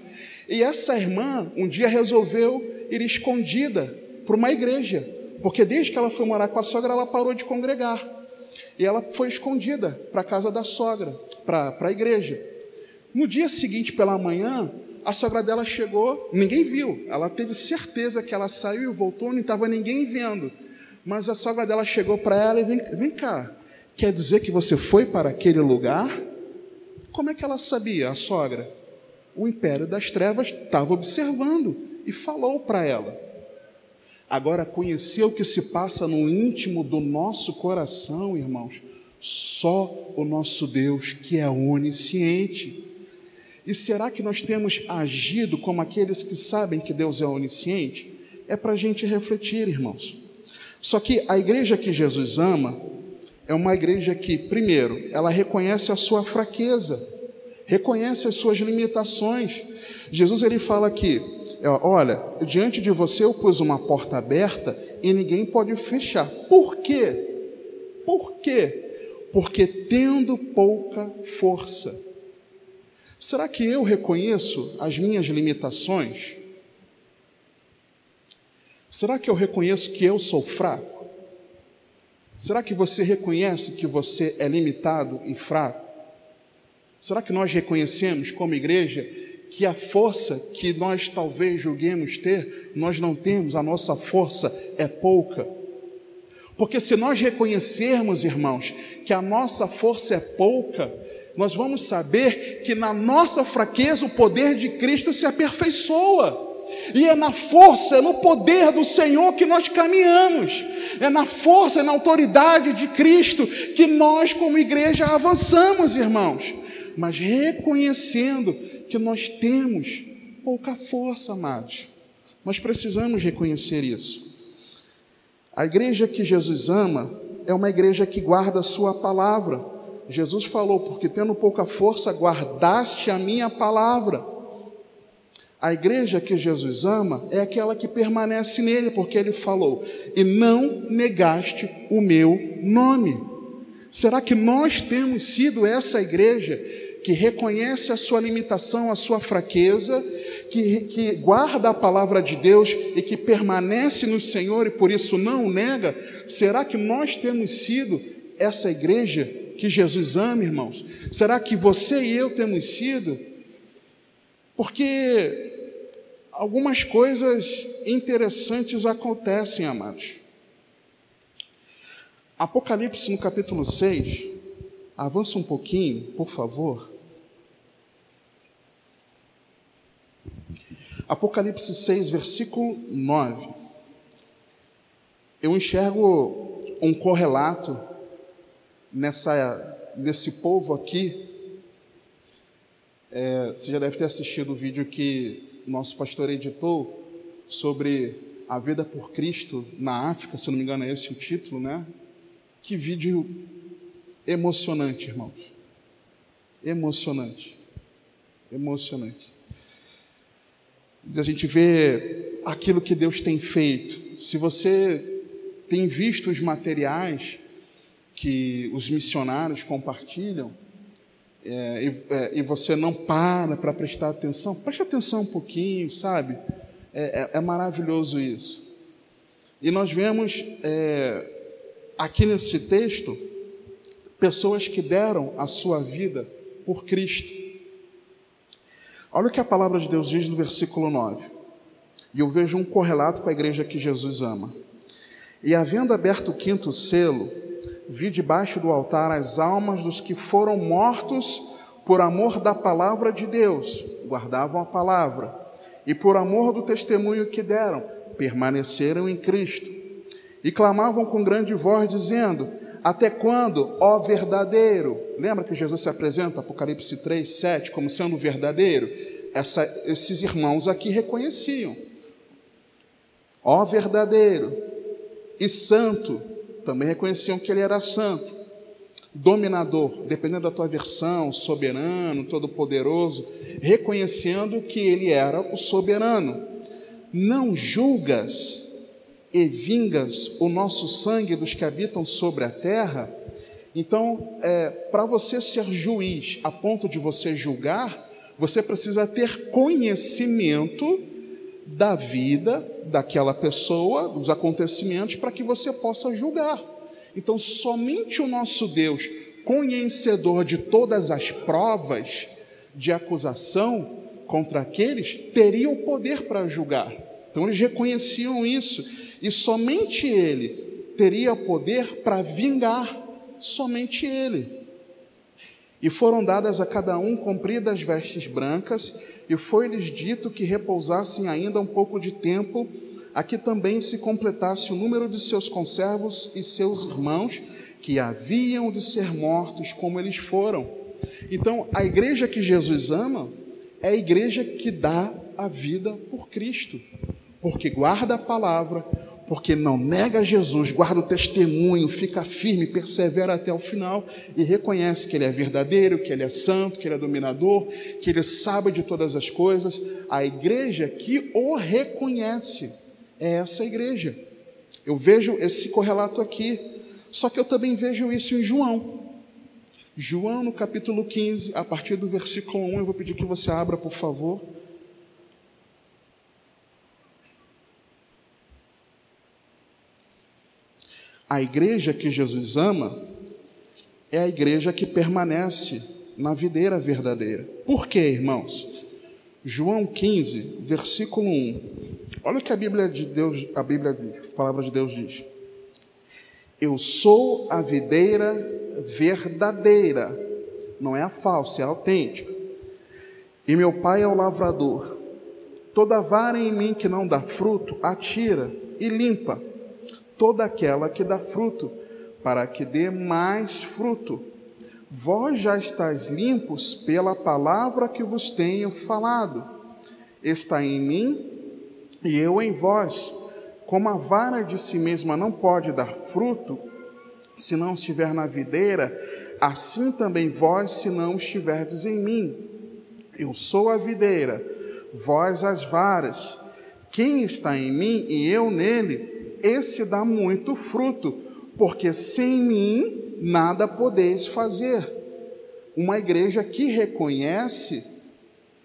A: E essa irmã, um dia resolveu ir escondida para uma igreja, porque desde que ela foi morar com a sogra, ela parou de congregar. E ela foi escondida para a casa da sogra, para a igreja. No dia seguinte, pela manhã, a sogra dela chegou, ninguém viu. Ela teve certeza que ela saiu e voltou, não estava ninguém vendo. Mas a sogra dela chegou para ela e vem cá, quer dizer que você foi para aquele lugar? Como é que ela sabia, a sogra? O império das trevas estava observando e falou para ela. Agora, conhecer o que se passa no íntimo do nosso coração, irmãos, só o nosso Deus, que é onisciente. E será que nós temos agido como aqueles que sabem que Deus é onisciente? É para a gente refletir, irmãos. Só que a igreja que Jesus ama é uma igreja que, primeiro, ela reconhece a sua fraqueza, reconhece as suas limitações. Jesus, ele fala aqui, olha, diante de você eu pus uma porta aberta e ninguém pode fechar. Por quê? Por quê? Porque tendo pouca força. Será que eu reconheço as minhas limitações? Será que eu reconheço que eu sou fraco? Será que você reconhece que você é limitado e fraco? Será que nós reconhecemos como igreja que a força que nós talvez julguemos ter, nós não temos, a nossa força é pouca? Porque se nós reconhecermos, irmãos, que a nossa força é pouca, nós vamos saber que na nossa fraqueza o poder de Cristo se aperfeiçoa. E é na força, é no poder do Senhor que nós caminhamos. É na força, é na autoridade de Cristo que nós como igreja avançamos, irmãos. Mas reconhecendo que nós temos pouca força, amados. Nós precisamos reconhecer isso. A igreja que Jesus ama é uma igreja que guarda a sua palavra. Jesus falou, porque tendo pouca força, guardaste a minha palavra. A igreja que Jesus ama é aquela que permanece nele, porque ele falou, e não negaste o meu nome. Será que nós temos sido essa igreja que reconhece a sua limitação, a sua fraqueza, que guarda a palavra de Deus e que permanece no Senhor e por isso não o nega? Será que nós temos sido essa igreja que Jesus ama, irmãos? Será que você e eu temos sido? Porque algumas coisas interessantes acontecem, amados. Apocalipse no capítulo 6, avança um pouquinho, por favor. Apocalipse 6, versículo 9. Eu enxergo um correlato nesse povo aqui, você já deve ter assistido o vídeo que o nosso pastor editou sobre a vida por Cristo na África, se não me engano é esse o título, né? Que vídeo emocionante, irmãos. Emocionante. A gente vê aquilo que Deus tem feito. Se você tem visto os materiais que os missionários compartilham, e você não para prestar atenção, preste atenção um pouquinho, sabe? É maravilhoso isso. E nós vemos aqui nesse texto pessoas que deram a sua vida por Cristo. Olha o que a palavra de Deus diz no versículo 9. E eu vejo um correlato com a igreja que Jesus ama. E havendo aberto o 5º selo, vi debaixo do altar as almas dos que foram mortos por amor da palavra de Deus, guardavam a palavra, e por amor do testemunho que deram, permaneceram em Cristo. E clamavam com grande voz, dizendo: até quando, ó verdadeiro? Lembra que Jesus se apresenta, Apocalipse 3, 7, como sendo verdadeiro? Esses irmãos aqui reconheciam. Ó verdadeiro e santo, também reconheciam que ele era santo. Dominador, dependendo da tua versão, soberano, todo-poderoso, reconhecendo que ele era o soberano. Não julgas e vingas o nosso sangue dos que habitam sobre a terra? Então, para você ser juiz, a ponto de você julgar, você precisa ter conhecimento da vida daquela pessoa, dos acontecimentos, para que você possa julgar. Então, somente o nosso Deus, conhecedor de todas as provas de acusação contra aqueles, teria o poder para julgar. Então, eles reconheciam isso. E somente Ele teria poder para vingar, somente Ele. E foram dadas a cada um compridas vestes brancas, e foi-lhes dito que repousassem ainda um pouco de tempo, a que também se completasse o número de seus conservos e seus irmãos, que haviam de ser mortos como eles foram. Então, a igreja que Jesus ama é a igreja que dá a vida por Cristo, porque guarda a palavra, porque não nega Jesus, guarda o testemunho, fica firme, persevera até o final e reconhece que Ele é verdadeiro, que Ele é santo, que Ele é dominador, que Ele sabe de todas as coisas. A igreja que o reconhece é essa igreja. Eu vejo esse correlato aqui, só que eu também vejo isso em João. João, no capítulo 15, a partir do versículo 1, eu vou pedir que você abra, por favor. A igreja que Jesus ama é a igreja que permanece na videira verdadeira. Por quê, irmãos? João 15, versículo 1. Olha o que a Bíblia diz, a palavra de Deus diz. Eu sou a videira verdadeira, não é a falsa, é a autêntica. E meu Pai é o lavrador. Toda vara em mim que não dá fruto, atira e limpa. Toda aquela que dá fruto, para que dê mais fruto. Vós já estáis limpos pela palavra que vos tenho falado. Está em mim e eu em vós. Como a vara de si mesma não pode dar fruto, se não estiver na videira, assim também vós, se não estiverdes em mim. Eu sou a videira, vós as varas. Quem está em mim e eu nele, esse dá muito fruto, porque sem mim nada podeis fazer. Uma igreja que reconhece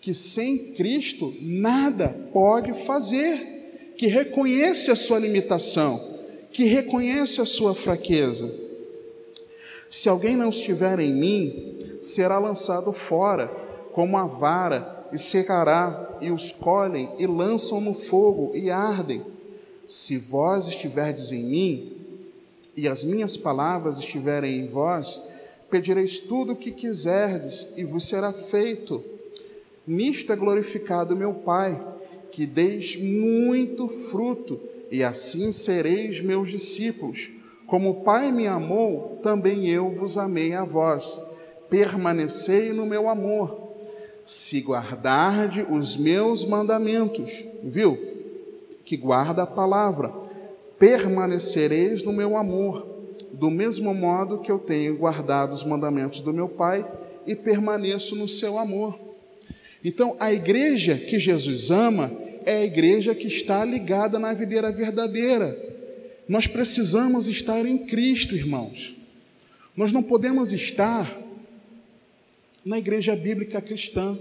A: que sem Cristo nada pode fazer, que reconhece a sua limitação, que reconhece a sua fraqueza. Se alguém não estiver em mim, será lançado fora, como a vara, e secará, e os colhem, e lançam no fogo, e ardem. Se vós estiverdes em mim, e as minhas palavras estiverem em vós, pedireis tudo o que quiserdes, e vos será feito. Nisto é glorificado meu Pai, que deis muito fruto, e assim sereis meus discípulos. Como o Pai me amou, também eu vos amei a vós. Permanecei no meu amor. Se guardarde os meus mandamentos, viu? Que guarda a palavra. Permanecereis no meu amor, do mesmo modo que eu tenho guardado os mandamentos do meu Pai e permaneço no seu amor. Então, a igreja que Jesus ama é a igreja que está ligada na videira verdadeira. Nós precisamos estar em Cristo, irmãos. Nós não podemos estar na igreja bíblica cristã.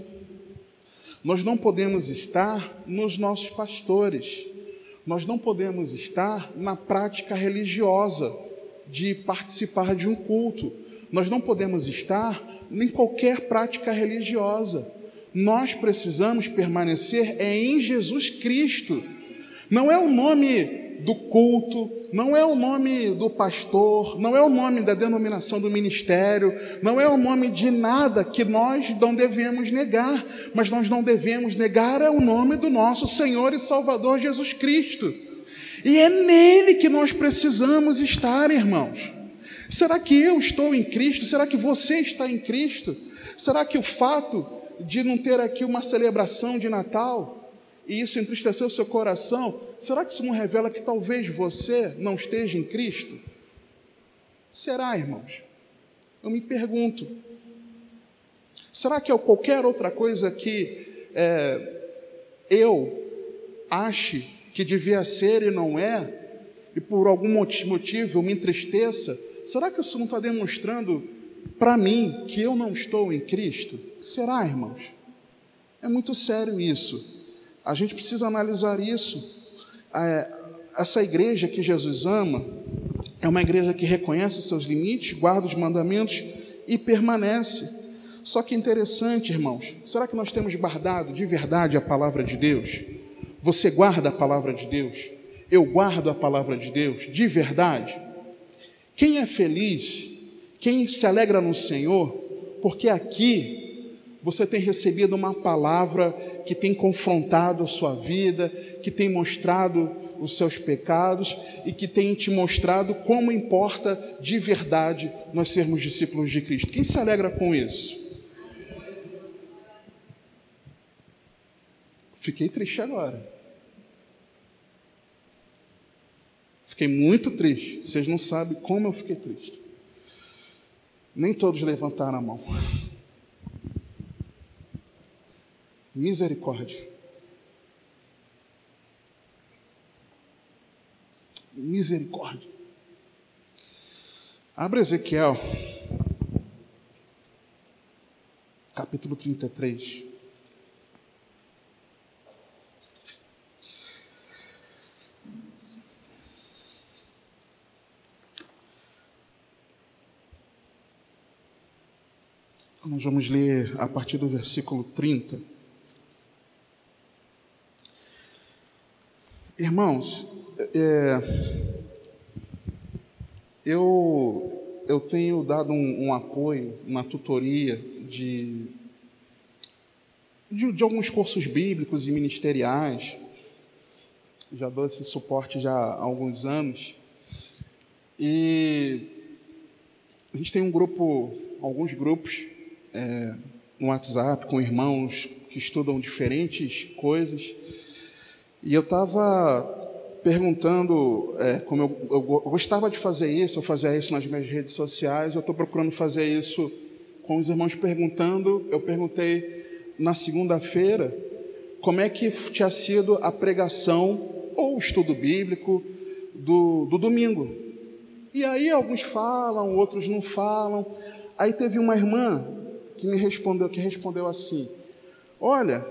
A: Nós não podemos estar nos nossos pastores. Nós não podemos estar na prática religiosa de participar de um culto. Nós não podemos estar em qualquer prática religiosa. Nós precisamos permanecer em Jesus Cristo. Não é o nome do culto, não é o nome do pastor, não é o nome da denominação do ministério, não é o nome de nada que nós não devemos negar, mas nós não devemos negar é o nome do nosso Senhor e Salvador Jesus Cristo. E é nele que nós precisamos estar, irmãos. Será que eu estou em Cristo? Será que você está em Cristo? Será que o fato de não ter aqui uma celebração de Natal, e isso entristeceu o seu coração, será que isso não revela que talvez você não esteja em Cristo? Será, irmãos? Eu me pergunto. Será que é qualquer outra coisa que eu ache que devia ser e não é, e por algum motivo eu me entristeça? Será que isso não está demonstrando para mim que eu não estou em Cristo? Será, irmãos? É muito sério isso. A gente precisa analisar isso. Essa igreja que Jesus ama é uma igreja que reconhece os seus limites, guarda os mandamentos e permanece. Só que interessante, irmãos, será que nós temos guardado de verdade a palavra de Deus? Você guarda a palavra de Deus? Eu guardo a palavra de Deus de verdade? Quem é feliz, quem se alegra no Senhor, porque aqui você tem recebido uma palavra que tem confrontado a sua vida, que tem mostrado os seus pecados e que tem te mostrado como importa de verdade nós sermos discípulos de Cristo. Quem se alegra com isso? Fiquei triste agora. Fiquei muito triste. Vocês não sabem como eu fiquei triste. Nem todos levantaram a mão. Misericórdia. Misericórdia. Abra Ezequiel, capítulo 33. Nós vamos ler a partir do versículo 30. Irmãos, eu tenho dado um apoio, uma tutoria de alguns cursos bíblicos e ministeriais. Já dou esse suporte já há alguns anos. E a gente tem alguns grupos no WhatsApp com irmãos que estudam diferentes coisas. E eu estava perguntando, como eu gostava de fazer isso, eu fazia isso nas minhas redes sociais, eu estou procurando fazer isso com os irmãos perguntando. Eu perguntei na segunda-feira como é que tinha sido a pregação ou o estudo bíblico do domingo. E aí alguns falam, outros não falam. Aí teve uma irmã que respondeu assim: olha,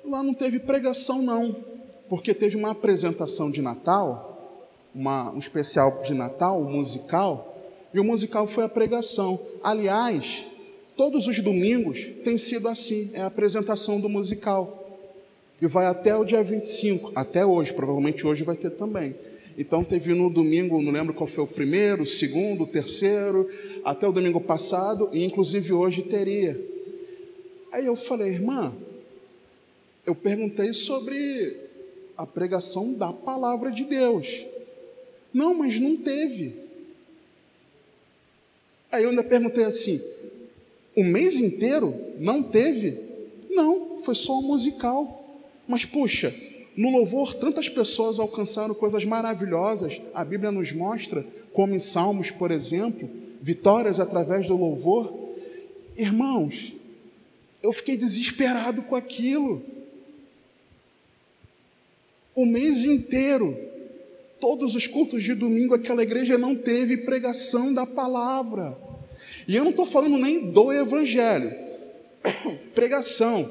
A: lá não teve pregação não, porque teve uma apresentação de Natal, um especial de Natal, um musical, e o musical foi a pregação. Aliás, todos os domingos tem sido assim, é a apresentação do musical, e vai até o dia 25, até hoje, provavelmente hoje vai ter também. Então teve no domingo, não lembro qual foi o primeiro, o segundo, o terceiro, até o domingo passado, e inclusive hoje teria. Aí eu falei: irmã, eu perguntei sobre a pregação da palavra de Deus. Não, mas não teve. Aí eu ainda perguntei assim, o mês inteiro não teve? Não, foi só um musical. Mas puxa, no louvor tantas pessoas alcançaram coisas maravilhosas, a Bíblia nos mostra, como em Salmos, por exemplo, vitórias através do louvor. Irmãos, eu fiquei desesperado com aquilo. O mês inteiro, todos os cultos de domingo, aquela igreja não teve pregação da palavra. E eu não estou falando nem do evangelho. Pregação.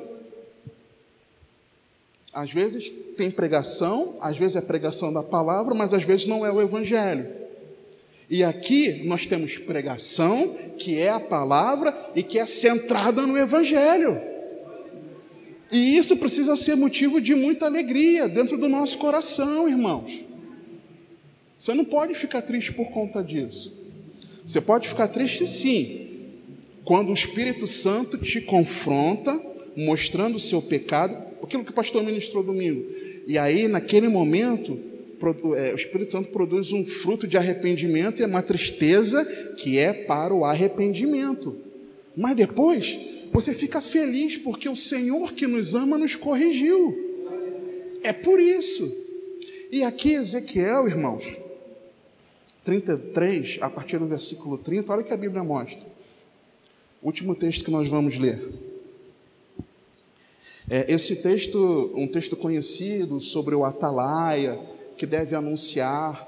A: Às vezes tem pregação, às vezes é pregação da palavra, mas às vezes não é o evangelho. E aqui nós temos pregação, que é a palavra e que é centrada no evangelho. E isso precisa ser motivo de muita alegria dentro do nosso coração, irmãos. Você não pode ficar triste por conta disso. Você pode ficar triste sim, quando o Espírito Santo te confronta, mostrando o seu pecado, aquilo que o pastor ministrou domingo. E aí, naquele momento, o Espírito Santo produz um fruto de arrependimento e uma tristeza que é para o arrependimento. Mas depois, você fica feliz porque o Senhor que nos ama nos corrigiu. É por isso. E aqui Ezequiel, irmãos, 33, a partir do versículo 30, olha o que a Bíblia mostra. Último texto que nós vamos ler. Esse texto, um texto conhecido sobre o atalaia, que deve anunciar,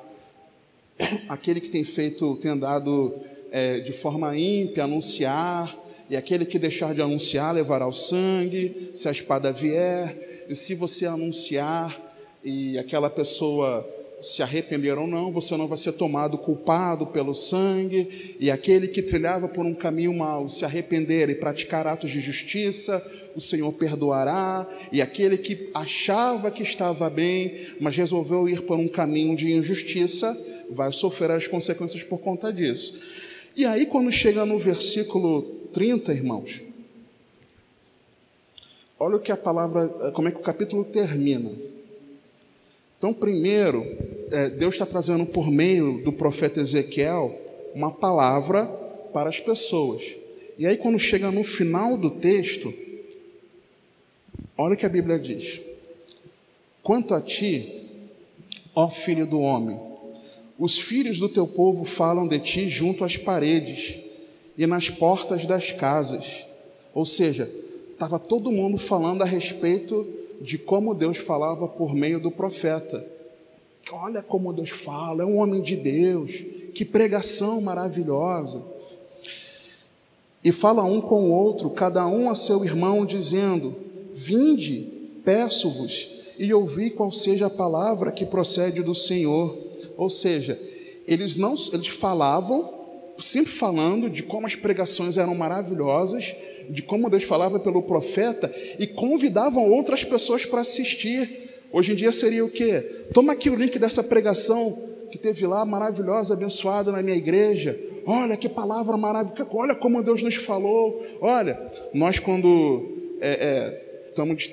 A: aquele que tem andado de forma ímpia, anunciar, e aquele que deixar de anunciar levará o sangue, se a espada vier, e se você anunciar, e aquela pessoa se arrepender ou não, você não vai ser tomado culpado pelo sangue, e aquele que trilhava por um caminho mau, se arrepender e praticar atos de justiça, o Senhor perdoará, e aquele que achava que estava bem, mas resolveu ir por um caminho de injustiça, vai sofrer as consequências por conta disso. E aí, quando chega no versículo 30, irmãos, olha o que a palavra, como é que o capítulo termina. Então, primeiro, Deus está trazendo por meio do profeta Ezequiel uma palavra para as pessoas. E aí, quando chega no final do texto, olha o que a Bíblia diz. Quanto a ti, ó filho do homem, os filhos do teu povo falam de ti junto às paredes e nas portas das casas. Ou seja, estava todo mundo falando a respeito de como Deus falava por meio do profeta. Olha como Deus fala, é um homem de Deus, que pregação maravilhosa. E fala um com o outro, cada um a seu irmão, dizendo: vinde, peço-vos, e ouvi qual seja a palavra que procede do Senhor. Ou seja, eles falavam, sempre falando de como as pregações eram maravilhosas, de como Deus falava pelo profeta, e convidavam outras pessoas para assistir. Hoje em dia seria o quê? Toma aqui o link dessa pregação que teve lá, maravilhosa, abençoada na minha igreja. Olha que palavra maravilhosa, olha como Deus nos falou. Olha, nós quando estamos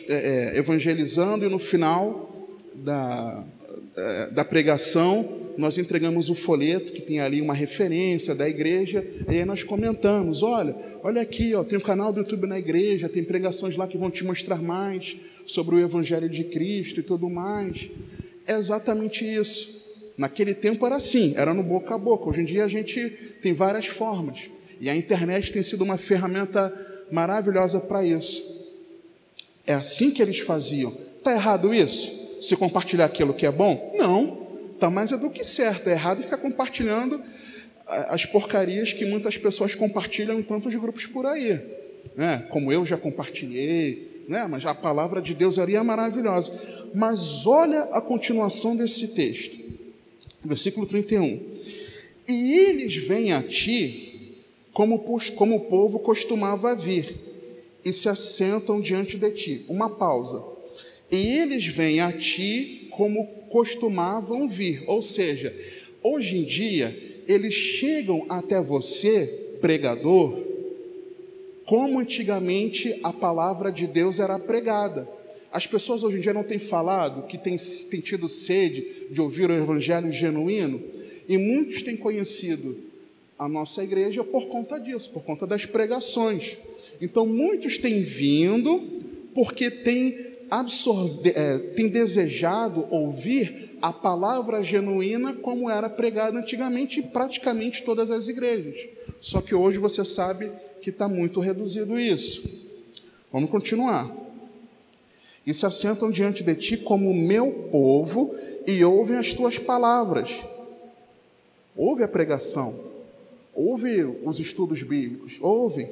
A: evangelizando, e no final da pregação, nós entregamos o folheto que tem ali uma referência da igreja, e aí nós comentamos: olha aqui, tem um canal do YouTube na igreja, tem pregações lá que vão te mostrar mais sobre o Evangelho de Cristo e tudo mais. É exatamente isso. Naquele tempo era assim, era no boca a boca. Hoje em dia a gente tem várias formas, e a internet tem sido uma ferramenta maravilhosa para isso. É assim que eles faziam. Está errado isso? Se compartilhar aquilo que é bom? Não. Está mais do que certo. É errado ficar compartilhando as porcarias que muitas pessoas compartilham em tantos grupos por aí, né? Como eu já compartilhei, né? Mas a palavra de Deus ali é maravilhosa. Mas olha a continuação desse texto, versículo 31. E eles vêm a ti como o povo costumava vir, e se assentam diante de ti. Uma pausa. E eles vêm a ti como costumavam vir. Ou seja, hoje em dia, eles chegam até você, pregador, como antigamente a palavra de Deus era pregada. As pessoas hoje em dia não têm falado que têm tido sede de ouvir o evangelho genuíno, e muitos têm conhecido a nossa igreja por conta disso, por conta das pregações. Então, muitos têm vindo porque têm desejado ouvir a palavra genuína como era pregada antigamente em praticamente todas as igrejas. Só que hoje você sabe que está muito reduzido isso. Vamos continuar. E se assentam diante de ti como meu povo e ouvem as tuas palavras. Ouve a pregação, ouve os estudos bíblicos, ouve,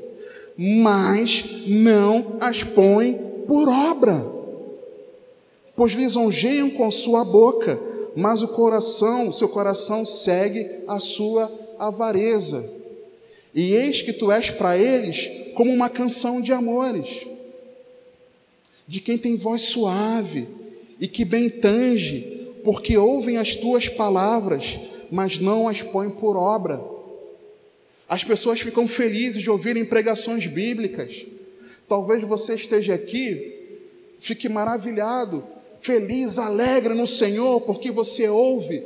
A: mas não as põe por obra, pois lisonjeiam com sua boca, mas o seu coração segue a sua avareza. E eis que tu és para eles como uma canção de amores, de quem tem voz suave e que bem tange, porque ouvem as tuas palavras, mas não as põem por obra. As pessoas ficam felizes de ouvirem pregações bíblicas. Talvez você esteja aqui, fique maravilhado, feliz, alegre no Senhor, porque você ouve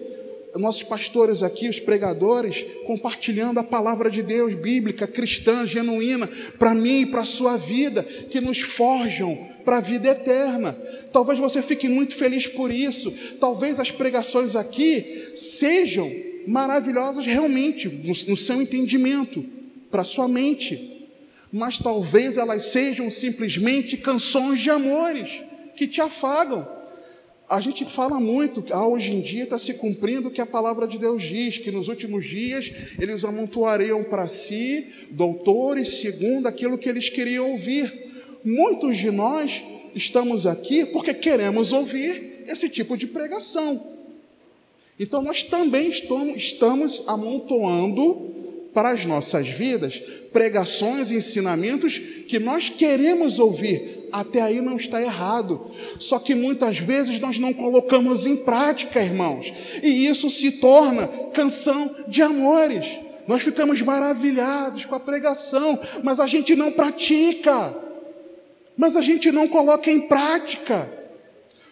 A: nossos pastores aqui, os pregadores, compartilhando a palavra de Deus, bíblica, cristã, genuína, para mim e para a sua vida, que nos forjam para a vida eterna. Talvez você fique muito feliz por isso. Talvez as pregações aqui sejam maravilhosas realmente, no seu entendimento, para a sua mente. Mas talvez elas sejam simplesmente canções de amores, que te afagam. A gente fala muito, hoje em dia está se cumprindo o que a palavra de Deus diz, que nos últimos dias eles amontoariam para si doutores segundo aquilo que eles queriam ouvir. Muitos de nós estamos aqui porque queremos ouvir esse tipo de pregação. Então nós também estamos amontoando para as nossas vidas pregações e ensinamentos que nós queremos ouvir. Até aí não está errado. Só que muitas vezes nós não colocamos em prática, irmãos. E isso se torna canção de amores. Nós ficamos maravilhados com a pregação, mas a gente não pratica. Mas a gente não coloca em prática.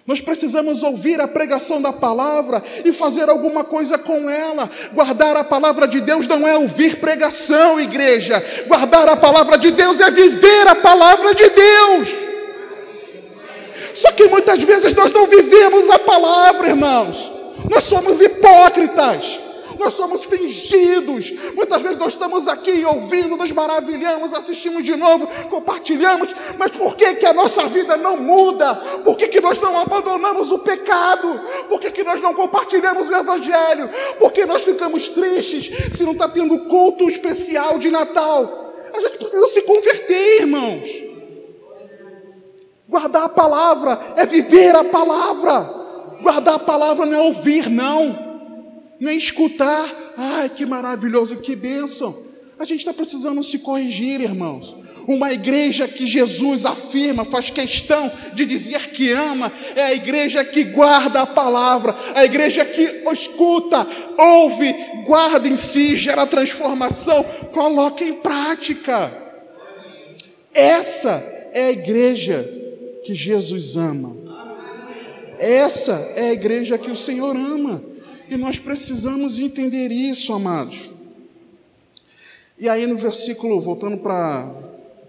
A: Nós precisamos ouvir a pregação da palavra e fazer alguma coisa com ela. Guardar a palavra de Deus não é ouvir pregação, igreja. Guardar a palavra de Deus é viver a palavra de Deus. Só que muitas vezes nós não vivemos a palavra, irmãos. Nós somos hipócritas. Nós somos fingidos. Muitas vezes nós estamos aqui ouvindo, nos maravilhamos, assistimos de novo, compartilhamos. Mas por que a nossa vida não muda? Por que nós não abandonamos o pecado? Por que nós não compartilhamos o evangelho? Por que nós ficamos tristes se não está tendo culto especial de Natal? A gente precisa se converter, irmãos. Guardar a palavra é viver a palavra. Guardar a palavra não é ouvir, não é escutar. Ai, que maravilhoso, que bênção. A gente está precisando se corrigir, irmãos. Uma igreja que Jesus afirma, faz questão de dizer que ama, é a igreja que guarda a palavra, a igreja que escuta, ouve, guarda em si, gera transformação, coloca em prática. Essa é a igreja que Jesus ama. Essa é a igreja que o Senhor ama. E nós precisamos entender isso, amados. E aí no versículo, voltando para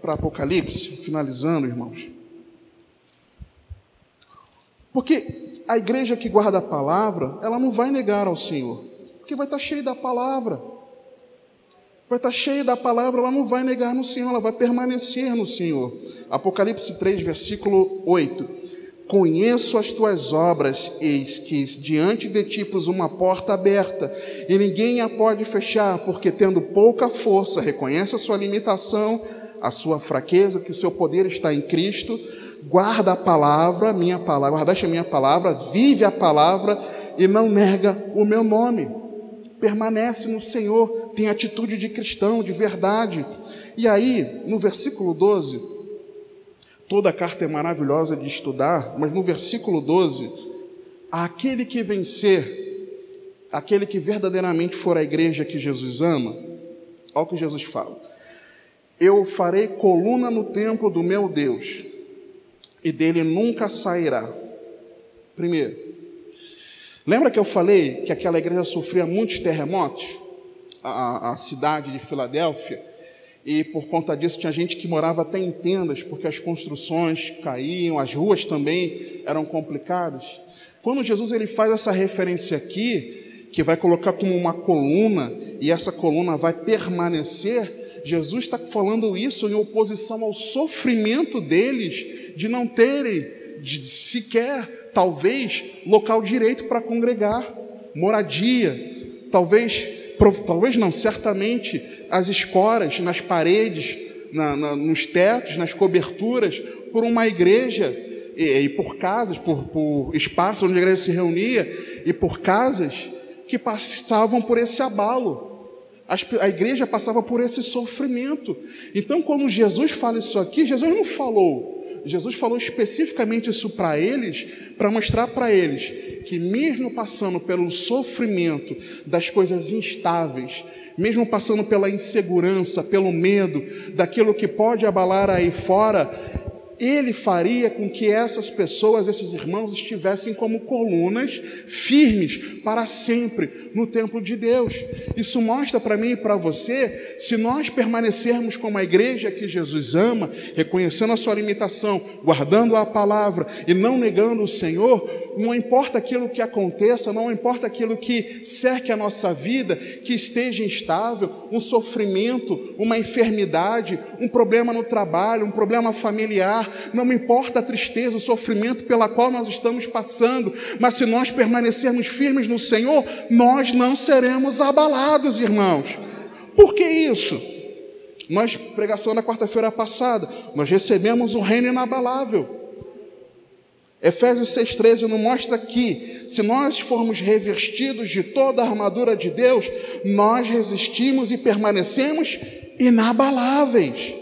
A: Apocalipse, finalizando, irmãos. Porque a igreja que guarda a palavra, ela não vai negar ao Senhor. Porque vai estar cheia da palavra. Vai estar cheia da palavra, ela não vai negar no Senhor, ela vai permanecer no Senhor. Apocalipse 3, versículo 8. Conheço as tuas obras, eis que diante de ti pus uma porta aberta, e ninguém a pode fechar, porque tendo pouca força, reconhece a sua limitação, a sua fraqueza, que o seu poder está em Cristo, guarda a palavra, minha palavra, guardaste a minha palavra, vive a palavra, e não nega o meu nome. Permanece no Senhor, tem atitude de cristão, de verdade. E aí, no versículo 12... Toda a carta é maravilhosa de estudar, mas no versículo 12, aquele que vencer, aquele que verdadeiramente for a igreja que Jesus ama, olha o que Jesus fala: eu farei coluna no templo do meu Deus, e dele nunca sairá. Primeiro, lembra que eu falei que aquela igreja sofria muitos terremotos? A cidade de Filadélfia, e por conta disso tinha gente que morava até em tendas, porque as construções caíam, as ruas também eram complicadas. Quando Jesus ele faz essa referência aqui, que vai colocar como uma coluna, e essa coluna vai permanecer, Jesus está falando isso em oposição ao sofrimento deles, de não terem sequer, talvez, local direito para congregar, moradia, talvez não, certamente, as escoras, nas paredes, nos tetos, nas coberturas, por uma igreja, e por casas, por espaços onde a igreja se reunia, e por casas que passavam por esse abalo. A igreja passava por esse sofrimento. Então, quando Jesus fala isso aqui, Jesus não falou. Jesus falou especificamente isso para eles, para mostrar para eles que mesmo passando pelo sofrimento das coisas instáveis, mesmo passando pela insegurança, pelo medo, daquilo que pode abalar aí fora, ele faria com que essas pessoas, esses irmãos, estivessem como colunas firmes para sempre no templo de Deus. Isso mostra para mim e para você, se nós permanecermos como a igreja que Jesus ama, reconhecendo a sua limitação, guardando a palavra e não negando o Senhor, não importa aquilo que aconteça, não importa aquilo que cerque a nossa vida, que esteja instável, um sofrimento, uma enfermidade, um problema no trabalho, um problema familiar, não importa a tristeza, o sofrimento pela qual nós estamos passando, mas se nós permanecermos firmes no Senhor, nós não seremos abalados, irmãos. Por que isso? Nós, pregação da quarta-feira passada, nós recebemos um reino inabalável. Efésios 6,13 nos mostra que, se nós formos revestidos de toda a armadura de Deus, nós resistimos e permanecemos inabaláveis.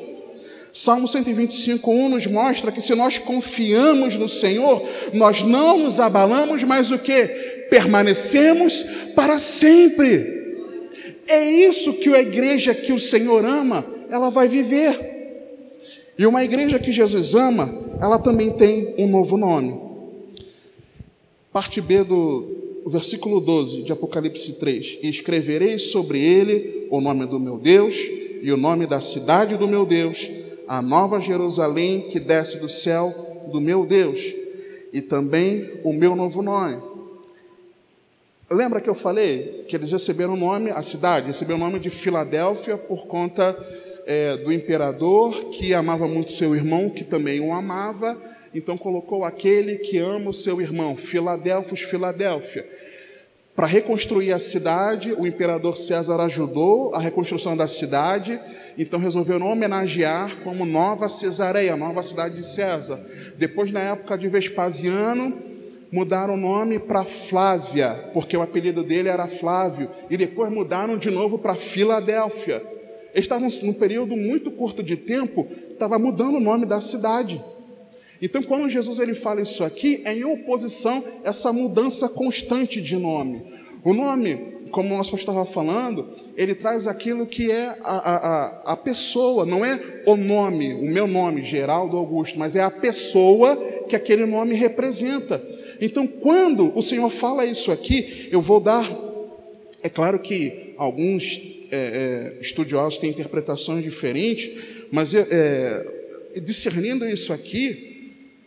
A: Salmo 125,1 nos mostra que, se nós confiamos no Senhor, nós não nos abalamos, mas o quê? Permanecemos para sempre. É isso que a igreja que o Senhor ama, ela vai viver. E uma igreja que Jesus ama, ela também tem um novo nome. Parte B do versículo 12 de Apocalipse 3. E escreverei sobre ele o nome do meu Deus e o nome da cidade do meu Deus, a nova Jerusalém que desce do céu do meu Deus, e também o meu novo nome. Lembra que eu falei que eles receberam o nome, a cidade recebeu o nome de Filadélfia por conta do imperador, que amava muito seu irmão, que também o amava, então colocou aquele que ama o seu irmão, Filadelfos, Filadélfia. Para reconstruir a cidade, o imperador César ajudou a reconstrução da cidade, então resolveu não homenagear como Nova Cesareia, nova cidade de César. Depois, na época de Vespasiano, mudaram o nome para Flávia, porque o apelido dele era Flávio, e depois mudaram de novo para Filadélfia. Eles estavam, num período muito curto de tempo, estava mudando o nome da cidade. Então, quando Jesus ele fala isso aqui, é em oposição a essa mudança constante de nome. O nome, como o nosso pastor estava falando, ele traz aquilo que é a pessoa, não é o nome, o meu nome, Geraldo Augusto, mas é a pessoa que aquele nome representa. Então, quando o Senhor fala isso aqui, eu vou dar... É claro que alguns estudiosos têm interpretações diferentes, mas discernindo isso aqui,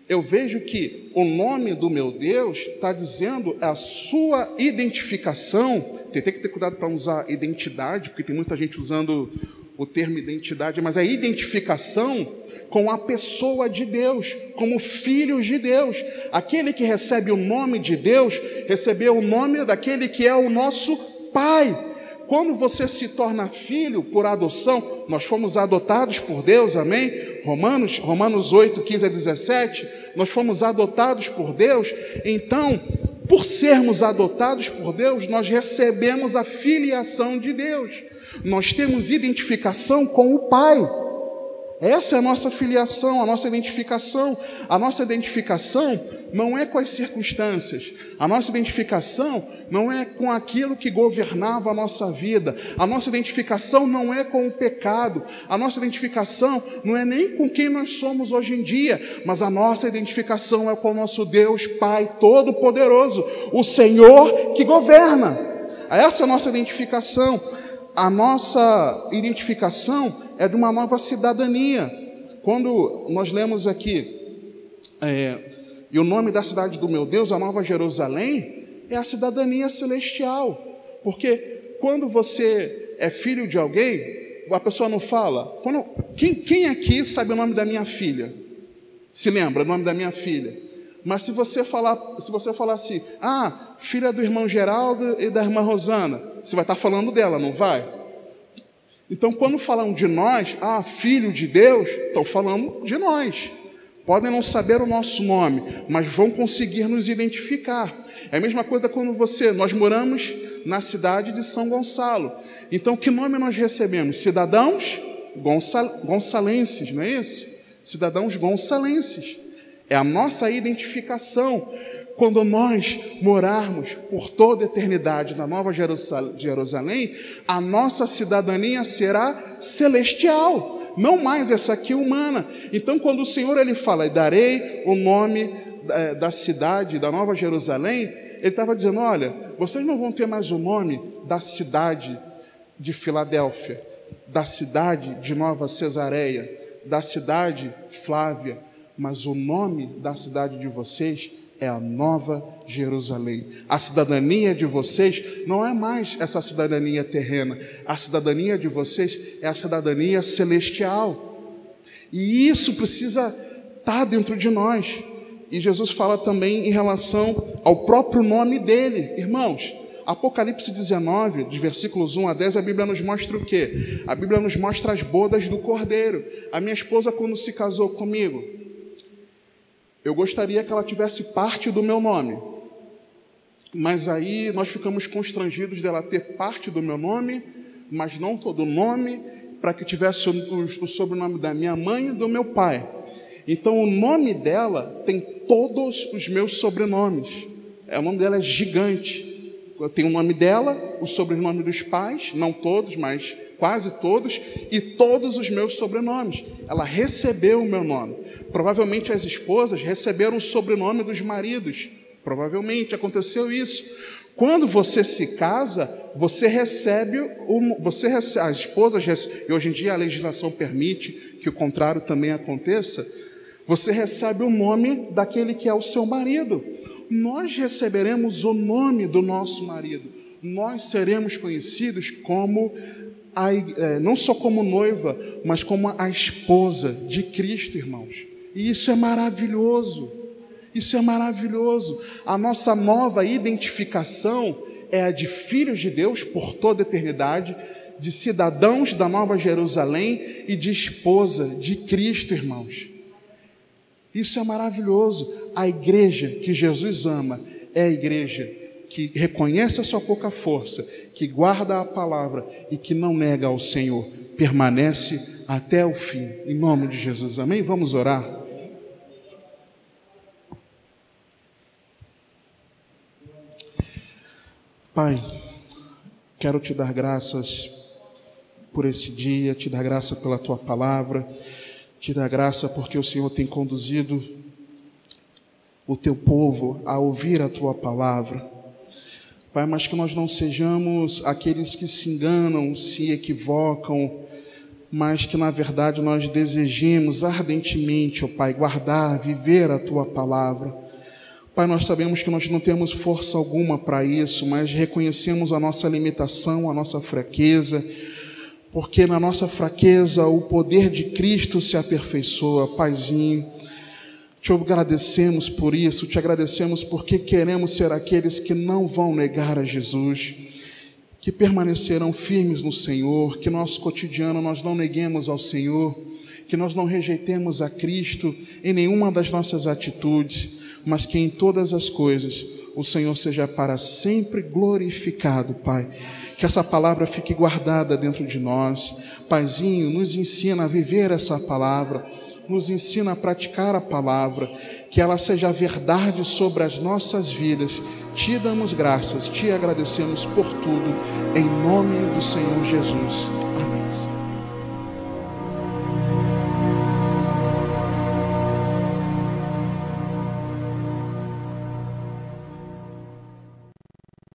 A: eu vejo que o nome do meu Deus está dizendo a sua identificação. Tem que ter cuidado para não usar identidade, porque tem muita gente usando o termo identidade, mas a identificação com a pessoa de Deus, como filhos de Deus. Aquele que recebe o nome de Deus, recebeu o nome daquele que é o nosso Pai. Quando você se torna filho por adoção, nós fomos adotados por Deus, amém? Romanos 8, 15 a 17, nós fomos adotados por Deus. Então, por sermos adotados por Deus, nós recebemos a filiação de Deus. Nós temos identificação com o Pai. Essa é a nossa filiação, a nossa identificação. A nossa identificação não é com as circunstâncias. A nossa identificação não é com aquilo que governava a nossa vida. A nossa identificação não é com o pecado. A nossa identificação não é nem com quem nós somos hoje em dia, mas a nossa identificação é com o nosso Deus Pai Todo-Poderoso, o Senhor que governa. Essa é a nossa identificação. A nossa identificação é de uma nova cidadania. Quando nós lemos aqui, e o nome da cidade do meu Deus, a Nova Jerusalém, é a cidadania celestial. Porque quando você é filho de alguém, a pessoa não fala. Quem aqui sabe o nome da minha filha? Se lembra o nome da minha filha? Mas se você falar assim, filha do irmão Geraldo e da irmã Rosana, você vai estar falando dela, não vai? Então, quando falam de nós, filho de Deus, estão falando de nós. Podem não saber o nosso nome, mas vão conseguir nos identificar. É a mesma coisa quando nós moramos na cidade de São Gonçalo. Então, que nome nós recebemos? Cidadãos gonçalenses, não é isso? Cidadãos gonçalenses. É a nossa identificação. Quando nós morarmos por toda a eternidade na Nova Jerusalém, a nossa cidadania será celestial, não mais essa aqui humana. Então, quando o Senhor ele fala, darei o nome da cidade, da Nova Jerusalém, ele estava dizendo, olha, vocês não vão ter mais o nome da cidade de Filadélfia, da cidade de Nova Cesareia, da cidade Flávia, mas o nome da cidade de vocês é a Nova Jerusalém. A cidadania de vocês não é mais essa cidadania terrena. A cidadania de vocês é a cidadania celestial. E isso precisa estar dentro de nós. E Jesus fala também em relação ao próprio nome dele. Irmãos, Apocalipse 19, dos versículos 1 a 10, a Bíblia nos mostra o quê? A Bíblia nos mostra as bodas do Cordeiro. A minha esposa, quando se casou comigo, eu gostaria que ela tivesse parte do meu nome. Mas aí nós ficamos constrangidos dela ter parte do meu nome, mas não todo o nome, para que tivesse o sobrenome da minha mãe e do meu pai. Então o nome dela tem todos os meus sobrenomes. O nome dela é gigante. Eu tenho o nome dela, o sobrenome dos pais, não todos, mas quase todos, e todos os meus sobrenomes. Ela recebeu o meu nome. Provavelmente as esposas receberam o sobrenome dos maridos. Provavelmente aconteceu isso. Quando você se casa, você recebe, as esposas, e hoje em dia a legislação permite que o contrário também aconteça, você recebe o nome daquele que é o seu marido. Nós receberemos o nome do nosso marido. Nós seremos conhecidos como não só como noiva, mas como a esposa de Cristo, irmãos. E isso é maravilhoso. Isso é maravilhoso. A nossa nova identificação é a de filhos de Deus por toda a eternidade, de cidadãos da Nova Jerusalém e de esposa de Cristo, irmãos. Isso é maravilhoso. A igreja que Jesus ama é a igreja que reconhece a sua pouca força, que guarda a palavra e que não nega ao Senhor, permanece até o fim. Em nome de Jesus, amém? Vamos orar. Pai, quero te dar graças por esse dia, te dar graça pela tua palavra, te dar graça porque o Senhor tem conduzido o teu povo a ouvir a tua palavra. Pai, mas que nós não sejamos aqueles que se enganam, se equivocam, mas que na verdade nós desejemos ardentemente, ó Pai, guardar, viver a tua palavra. Pai, nós sabemos que nós não temos força alguma para isso, mas reconhecemos a nossa limitação, a nossa fraqueza, porque na nossa fraqueza o poder de Cristo se aperfeiçoa. Paizinho, te agradecemos por isso, te agradecemos porque queremos ser aqueles que não vão negar a Jesus, que permanecerão firmes no Senhor, que no nosso cotidiano nós não neguemos ao Senhor, que nós não rejeitemos a Cristo em nenhuma das nossas atitudes, mas que em todas as coisas o Senhor seja para sempre glorificado, Pai. Que essa palavra fique guardada dentro de nós. Paizinho, nos ensina a viver essa palavra. nos ensina a praticar a palavra, que ela seja verdade sobre as nossas vidas. Te damos graças, te agradecemos por tudo, em nome do Senhor Jesus.